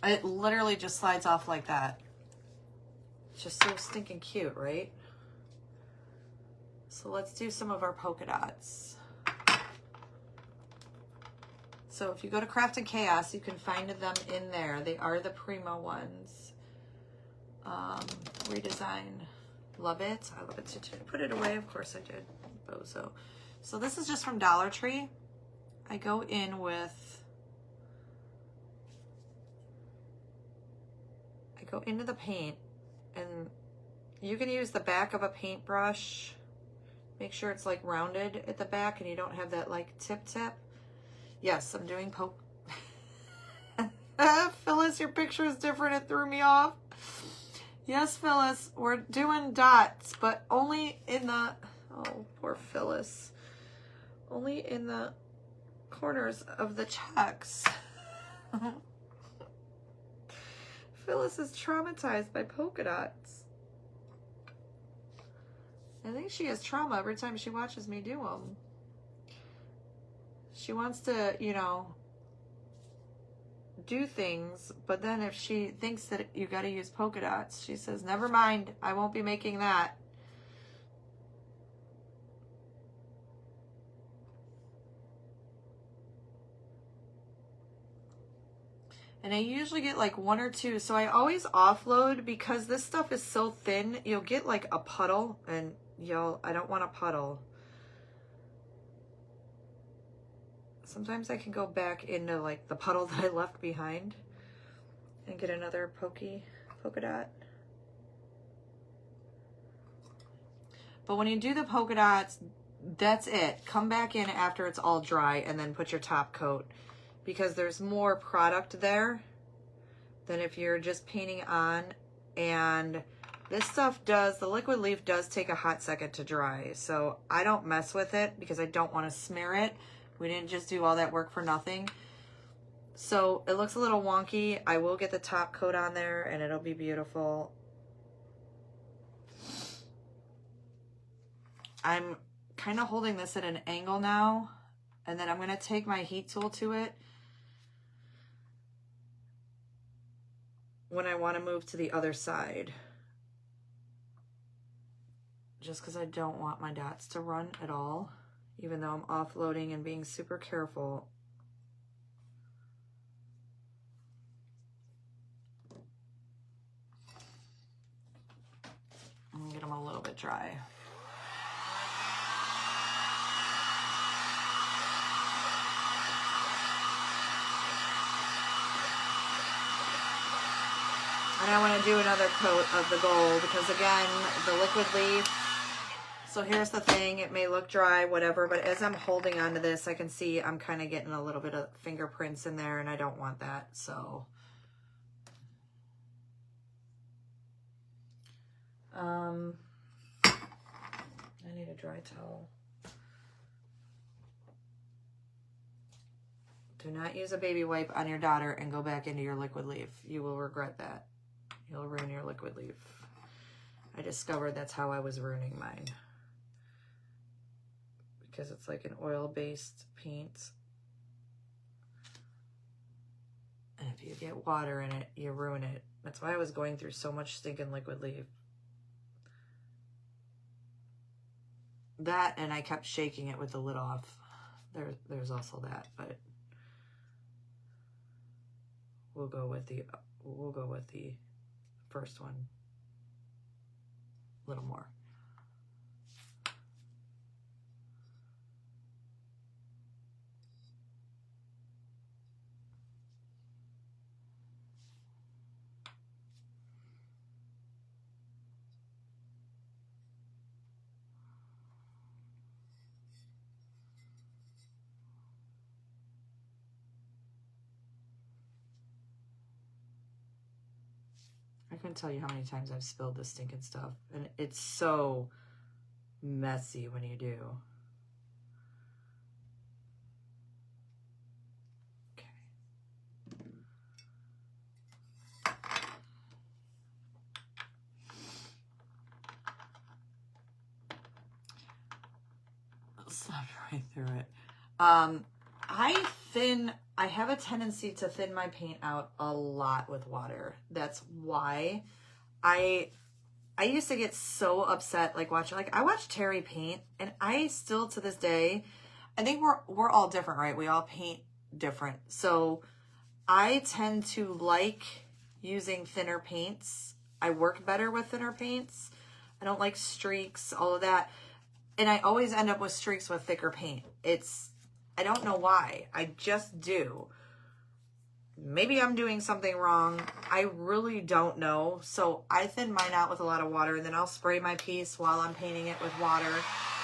It literally just slides off like that. It's just so stinking cute, right? So let's do some of our polka dots. So if you go to Craft and Chaos, you can find them in there. They are the Primo ones. Redesign. Love it. I love it. Did I put it away? Of course I did. Bozo. So this is just from Dollar Tree. I go in with... I go into the paint, and you can use the back of a paintbrush. Make sure it's like rounded at the back and you don't have that like tip. Yes, I'm doing Phyllis, your picture is different. It threw me off. Yes, Phyllis, we're doing dots, but only in the, oh, poor Phyllis. Only in the corners of the checks. Phyllis is traumatized by polka dots. I think she has trauma every time she watches me do them. She wants to, you know, do things, but then if she thinks that you got to use polka dots, she says, never mind, I won't be making that. And I usually get like one or two, so I always offload because this stuff is so thin, you'll get like a puddle, and I don't want a puddle. Sometimes I can go back into like the puddle that I left behind and get another polka dot. But when you do the polka dots, that's it. Come back in after it's all dry and then put your top coat, because there's more product there than if you're just painting on and This stuff does, the liquid leaf does take a hot second to dry, so I don't mess with it because I don't want to smear it. We didn't just do all that work for nothing. So it looks a little wonky. I will get the top coat on there and it'll be beautiful. I'm kind of holding this at an angle now, and then I'm going to take my heat tool to it when I want to move to the other side. Just because I don't want my dots to run at all, even though I'm offloading and being super careful. I'm going to get them a little bit dry. And I want to do another coat of the gold because, again, the liquid leaf. So here's the thing, it may look dry, whatever, but as I'm holding onto this, I can see I'm kind of getting a little bit of fingerprints in there, and I don't want that, so. I need a dry towel. Do not use a baby wipe on your daughter and go back into your liquid leaf. You will regret that. You'll ruin your liquid leaf. I discovered that's how I was ruining mine. Because it's like an oil-based paint. And if you get water in it, you ruin it. That's why I was going through so much stinking liquid leaf. That, and I kept shaking it with the lid off. There's also that, but we'll go with the first one a little more. I couldn't tell you how many times I've spilled this stinking stuff, and it's so messy when you do. Okay. I'll slap right through it. I have a tendency to thin my paint out a lot with water. That's why I used to get so upset, like I watch Terry paint, and I still to this day, I think we're all different, right? We all paint different. So I tend to like using thinner paints. I work better with thinner paints. I don't like streaks, all of that. And I always end up with streaks with thicker paint. I don't know why. I just do. Maybe I'm doing something wrong. I really don't know. So I thin mine out with a lot of water, and then I'll spray my piece while I'm painting it with water.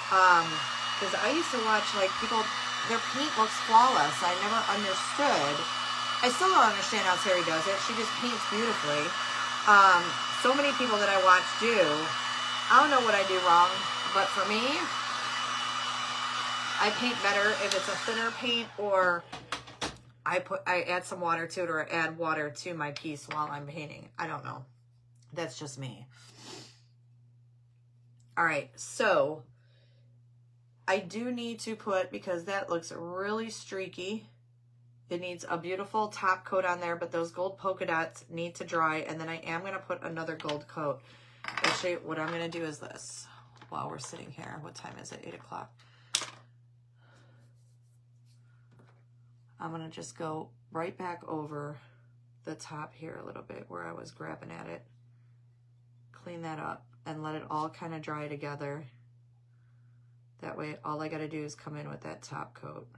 Because I used to watch, like, people, their paint looks flawless. I never understood. I still don't understand how Terry does it. She just paints beautifully. So many people that I watch do. I don't know what I do wrong, but for me, I paint better if it's a thinner paint, or I add some water to it, or add water to my piece while I'm painting. I don't know. That's just me. All right, so I do need to put, because that looks really streaky, it needs a beautiful top coat on there, but those gold polka dots need to dry, and then I am going to put another gold coat. Actually, what I'm going to do is this while we're sitting here. What time is it? 8 o'clock. I'm going to just go right back over the top here a little bit where I was grabbing at it. Clean that up and let it all kind of dry together. That way, all I got to do is come in with that top coat.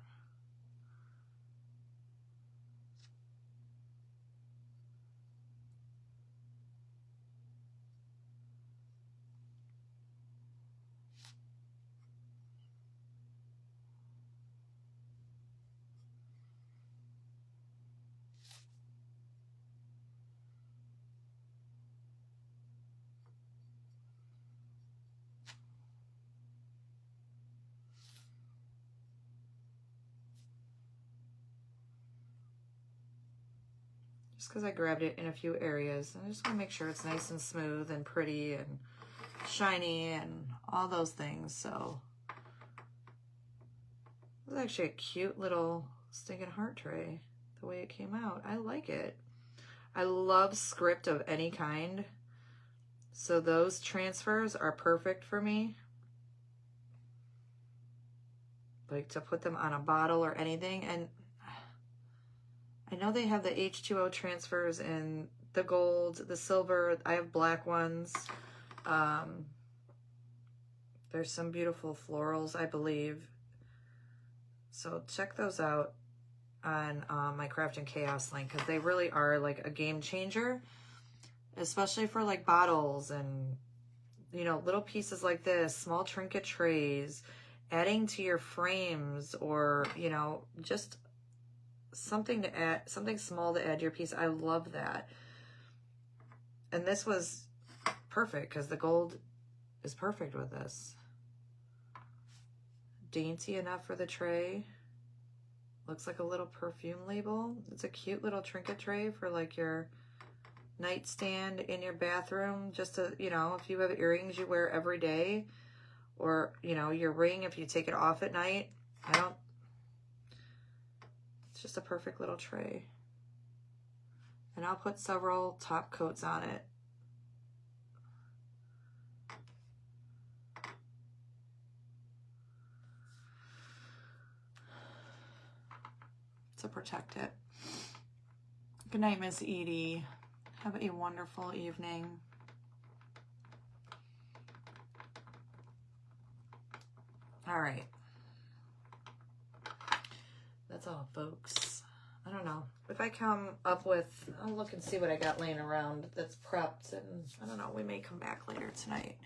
just because I grabbed it in a few areas. And I just want to make sure it's nice and smooth and pretty and shiny and all those things. So this is actually a cute little stinking heart tray, the way it came out. I like it. I love script of any kind. So those transfers are perfect for me. Like to put them on a bottle or anything. And I know they have the H2O transfers in the gold, the silver. I have black ones. There's some beautiful florals, I believe. So check those out on my Craft and Chaos link, because they really are like a game changer, especially for like bottles and, you know, little pieces like this, small trinket trays, adding to your frames, or, you know, just something to add, something small to add to your piece. I love that. And this was perfect because the gold is perfect with this. Dainty enough for the tray. Looks like a little perfume label. It's a cute little trinket tray for like your nightstand in your bathroom, just to, you know, if you have earrings you wear every day, or, you know, your ring if you take it off at night. It's just a perfect little tray. And I'll put several top coats on it. To protect it. Good night, Miss Edie. Have a wonderful evening. All right. That's all, folks. I don't know. If I come up with, I'll look and see what I got laying around that's prepped, and I don't know, we may come back later tonight.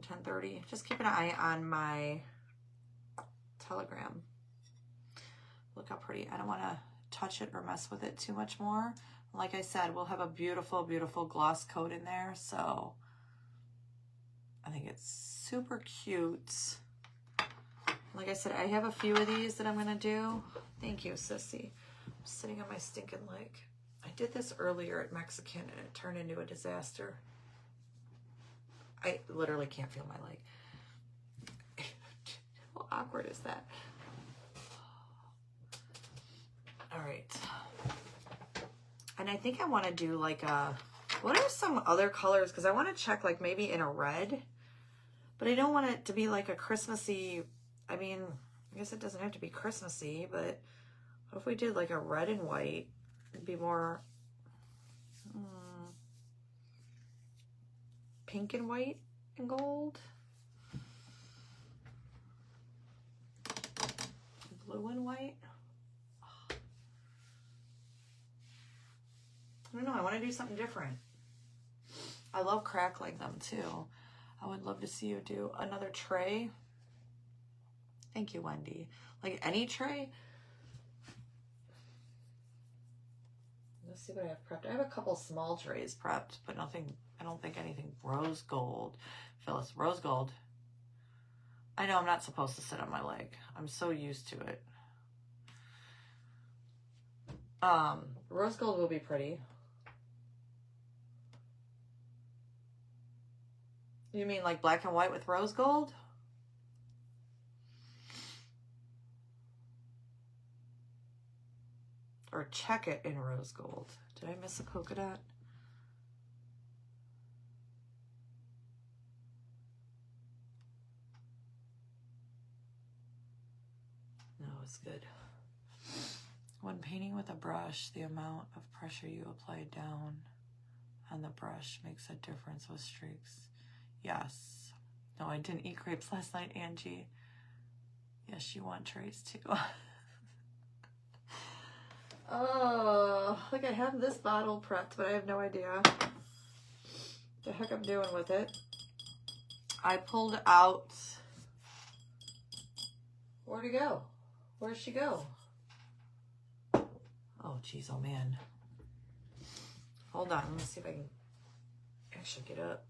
10:30. Just keep an eye on my Telegram. Look how pretty. I don't want to touch it or mess with it too much more. Like I said, we'll have a beautiful, beautiful gloss coat in there. So I think it's super cute. Like I said, I have a few of these that I'm going to do. Thank you, Sissy. I'm sitting on my stinking leg. I did this earlier at Mexican and it turned into a disaster. I literally can't feel my leg. How awkward is that? All right. And I think I want to do like a, what are some other colors? Because I want to check like maybe in a red, but I don't want it to be like a Christmassy, I mean, I guess it doesn't have to be Christmassy, but what if we did like a red and white? It'd be more pink and white and gold. Blue and white. I don't know, I want to do something different. I love crackling them too. I would love to see you do another tray. Thank you, Wendy. Like any tray. Let's see what I have prepped. I have a couple small trays prepped, but nothing, I don't think anything rose gold. Phyllis, rose gold. I know I'm not supposed to sit on my leg. I'm so used to it. Rose gold will be pretty. You mean like black and white with rose gold? Or check it in rose gold. Did I miss a polka dot? No, it's good. When painting with a brush, the amount of pressure you apply down on the brush makes a difference with streaks. Yes. No, I didn't eat grapes last night, Angie. Yes, you want trays too. Oh, like I have this bottle prepped, but I have no idea the heck I'm doing with it. I pulled out, where'd it go? Where'd she go? Oh, geez, oh man. Hold on, let me see if I can actually get up.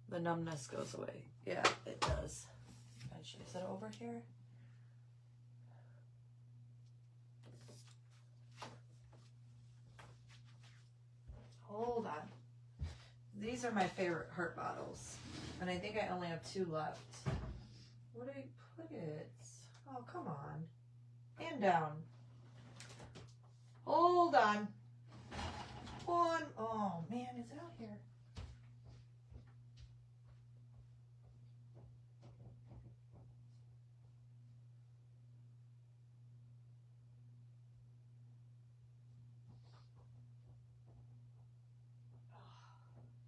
The numbness goes away. Yeah, it does. Is it over here? These are my favorite heart bottles. And I think I only have 2 left. Where did I put it? Oh, come on. And down. Hold on. One. Oh, man, is it out here?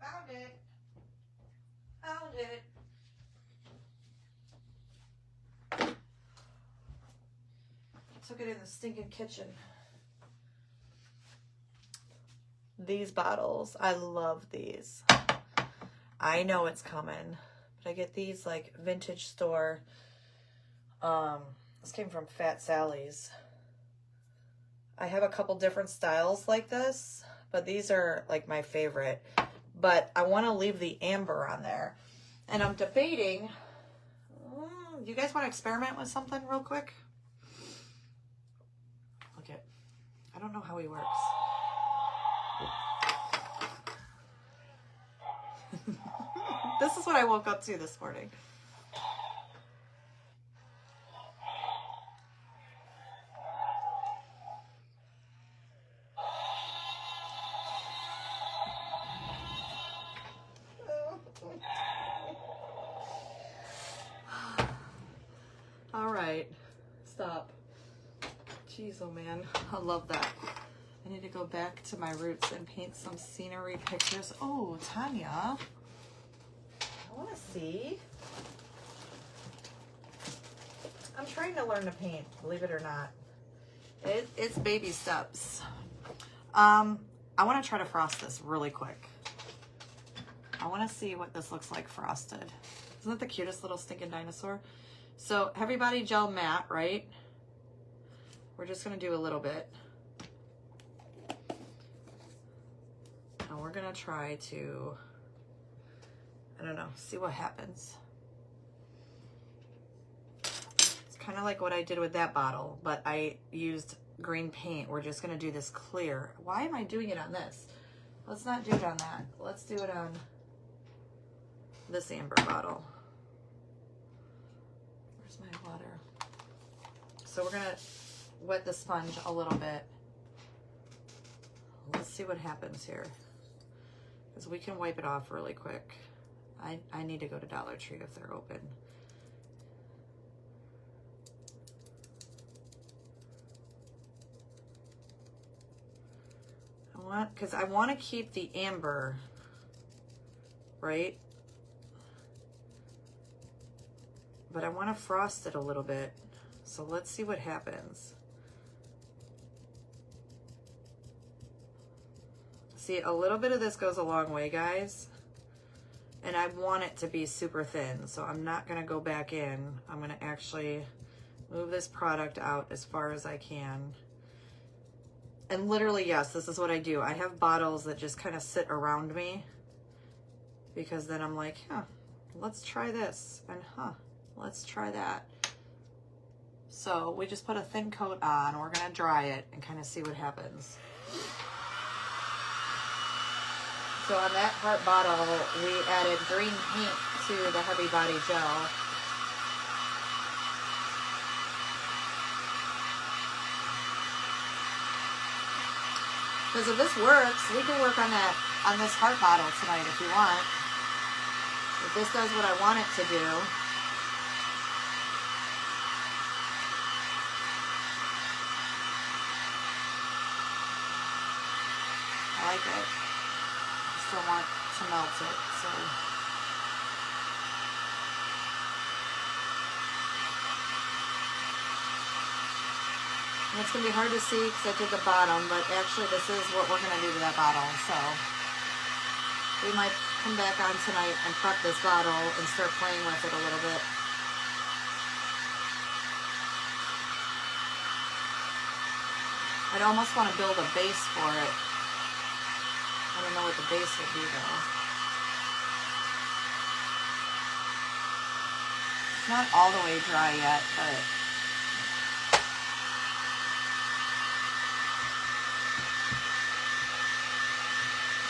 Found it. Found it. Took it in the stinking kitchen. These bottles, I love these. I know it's coming, but I get these like vintage store. This came from Fat Sally's. I have a couple different styles like this, but these are like my favorite. But I want to leave the amber on there. And I'm debating, you guys want to experiment with something real quick? Look at, I don't know how he works. This is what I woke up to this morning. All right, stop. Jeez, oh man, I love that. I need to go back to my roots and paint some scenery pictures. Oh, Tanya, I want to see. I'm trying to learn to paint, believe it or not. It's baby steps. I want to try to frost this really quick. I want to see what this looks like frosted. Isn't that the cutest little stinking dinosaur? So Heavy Body Gel Matte, right? We're just going to do a little bit. And we're going to try to, I don't know, see what happens. It's kind of like what I did with that bottle, but I used green paint. We're just going to do this clear. Why am I doing it on this? Let's not do it on that. Let's do it on this amber bottle. Where's my water? So we're gonna wet the sponge a little bit. Let's see what happens here, because we can wipe it off really quick. I need to go to Dollar Tree if they're open. Because I want to keep the amber, right? But I want to frost it a little bit. So let's see what happens. See, a little bit of this goes a long way, guys. And I want it to be super thin, so I'm not going to go back in. I'm going to actually move this product out as far as I can. And literally, yes, this is what I do. I have bottles that just kind of sit around me, because then I'm like, huh, let's try this, and huh, let's try that. So we just put a thin coat on. We're going to dry it and kind of see what happens. So on that heart bottle, we added green paint to the Heavy Body Gel. Because if this works, we can work on that, on this heart bottle tonight if you want. If this does what I want it to do. I like it. I still want to melt it, so. And it's going to be hard to see because I did the bottom, but actually this is what we're going to do to that bottle. So we might come back on tonight and prep this bottle and start playing with it a little bit. I'd almost want to build a base for it. I don't know what the base would be though. It's not all the way dry yet, but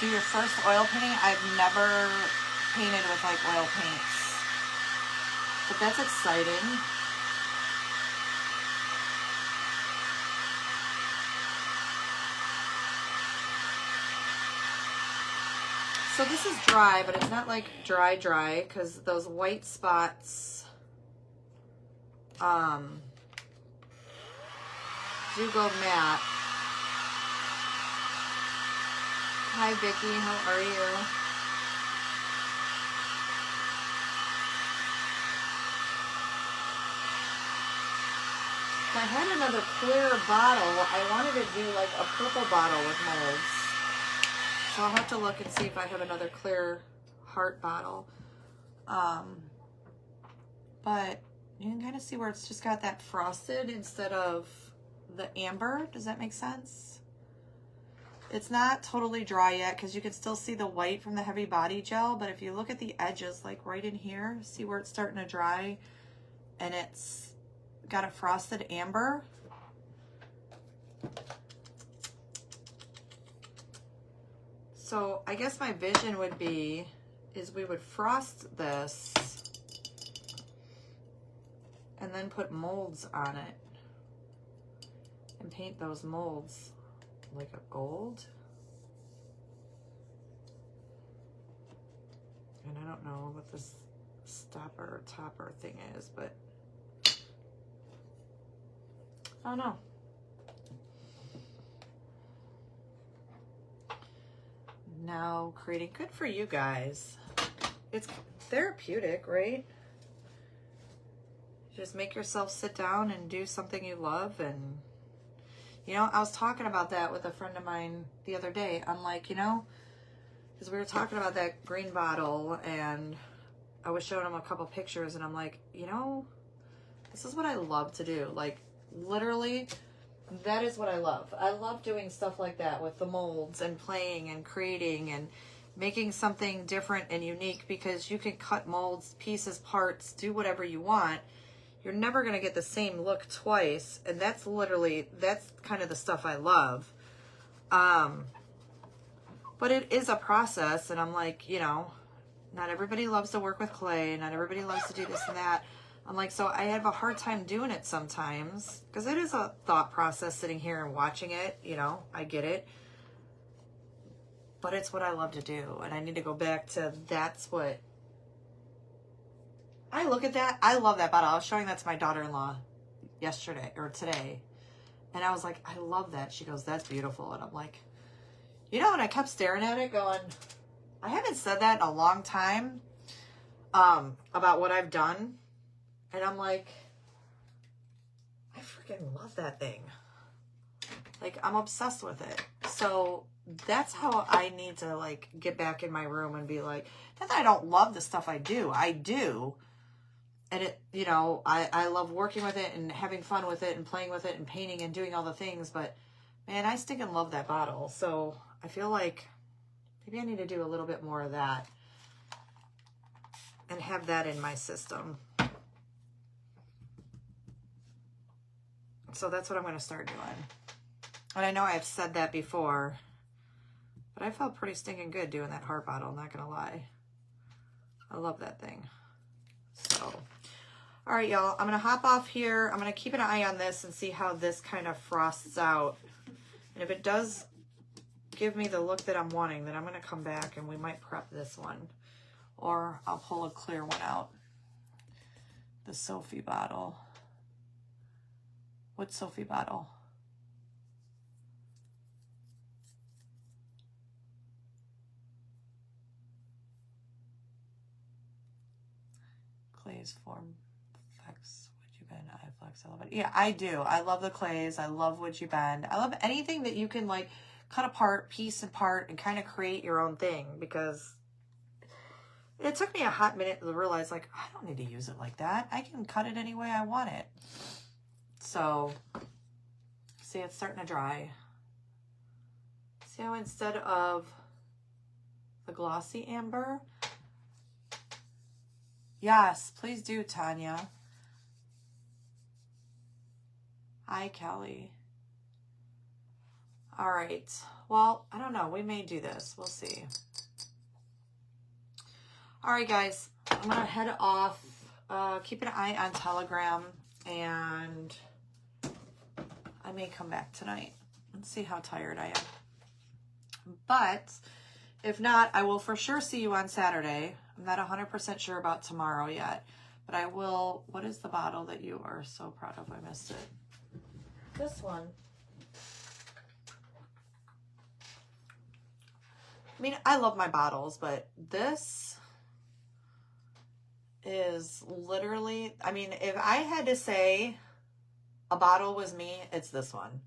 do your first oil painting. I've never painted with like oil paints, but that's exciting. So this is dry, but it's not like dry because those white spots do go matte. Hi Vicky, how are you? If I had another clear bottle, I wanted to do like a purple bottle with molds. So I'll have to look and see if I have another clear heart bottle. But you can kind of see where it's just got that frosted instead of the amber. Does that make sense? It's not totally dry yet because you can still see the white from the heavy body gel. But if you look at the edges, like right in here, see where it's starting to dry and it's got a frosted amber. So I guess my vision would be is we would frost this and then put molds on it and paint those molds like a gold. And I don't know what this stopper or topper thing is, but I don't know. Now creating, good for you guys. It's therapeutic, right? Just make yourself sit down and do something you love. And you know, I was talking about that with a friend of mine the other day. I'm like, you know, because we were talking about that green bottle and I was showing him a couple pictures and I'm like, you know, this is what I love to do. Like literally, that is what I love. I love doing stuff like that with the molds and playing and creating and making something different and unique, because you can cut molds, pieces, parts, do whatever you want. You're never going to get the same look twice. And that's literally, that's kind of the stuff I love. But it is a process. And I'm like, you know, not everybody loves to work with clay. Not everybody loves to do this and that. I'm like, so I have a hard time doing it sometimes because it is a thought process sitting here and watching it. You know, I get it. But it's what I love to do. And I need to go back to that's what I look at that. I love that bottle. I was showing that to my daughter-in-law yesterday or today. And I was like, I love that. She goes, that's beautiful. And I'm like, you know, and I kept staring at it going, I haven't said that in a long time about what I've done. And I'm like, I freaking love that thing. Like, I'm obsessed with it. So that's how I need to, like, get back in my room and be like, not that I don't love the stuff I do. I do. And it, you know, I love working with it and having fun with it and playing with it and painting and doing all the things. But, man, I stinking love that bottle. So I feel like maybe I need to do a little bit more of that and have that in my system. So that's what I'm going to start doing. And I know I've said that before, but I felt pretty stinking good doing that heart bottle, not going to lie. I love that thing. So, all right, y'all, I'm going to hop off here. I'm going to keep an eye on this and see how this kind of frosts out. And if it does give me the look that I'm wanting, then I'm going to come back and we might prep this one. Or I'll pull a clear one out. The Sophie bottle. What Sophie bottle? Clays form flex. Would you bend? I flex. I love it. Yeah, I do. I love the clays. I love Would You Bend. I love anything that you can like cut apart, piece apart, and kind of create your own thing, because it took me a hot minute to realize like I don't need to use it like that. I can cut it any way I want it. So see, it's starting to dry. See how instead of the glossy amber, yes, please do, Tanya. Hi, Kelly. All right. Well, I don't know. We may do this. We'll see. All right, guys. I'm going to head off. Keep an eye on Telegram, and I may come back tonight. Let's see how tired I am. But if not, I will for sure see you on Saturday. I'm not 100% sure about tomorrow yet, but I will. What is the bottle that you are so proud of? I missed it. This one. I mean, I love my bottles, but this is literally, I mean, if I had to say a bottle was me, it's this one.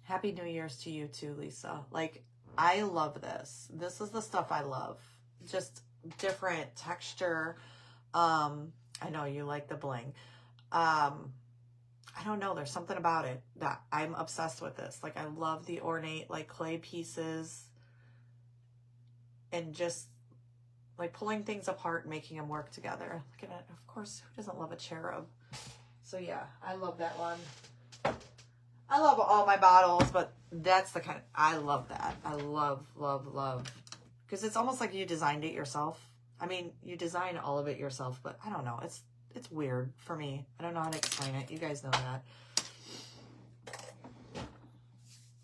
Happy New Year's to you too, Lisa. Like, I love this. This is the stuff I love. Just different texture. I know you like the bling. I don't know. There's something about it that I'm obsessed with this. Like, I love the ornate, like, clay pieces and just like pulling things apart and making them work together. Look at it. Of course, who doesn't love a cherub? So yeah, I love that one. I love all my bottles, but that's the kind of, I love that. I love, love, love. Because it's almost like you designed it yourself. I mean, you design all of it yourself, but I don't know. It's weird for me. I don't know how to explain it. You guys know that.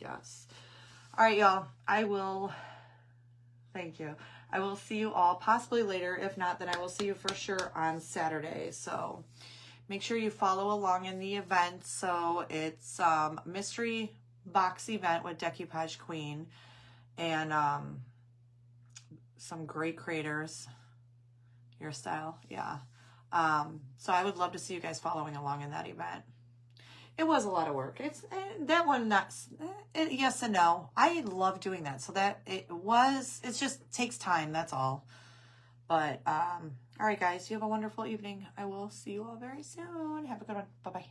Yes. All right, y'all. I will, thank you. I will see you all possibly later. If not, then I will see you for sure on Saturday. So make sure you follow along in the event. So it's mystery box event with Decoupage Queen and some great creators. Your style, yeah. So I would love to see you guys following along in that event. It was a lot of work. It's that one, not yes and no. I love doing that. So that it just takes time. That's all. But all right, guys, you have a wonderful evening. I will see you all very soon. Have a good one. Bye-bye.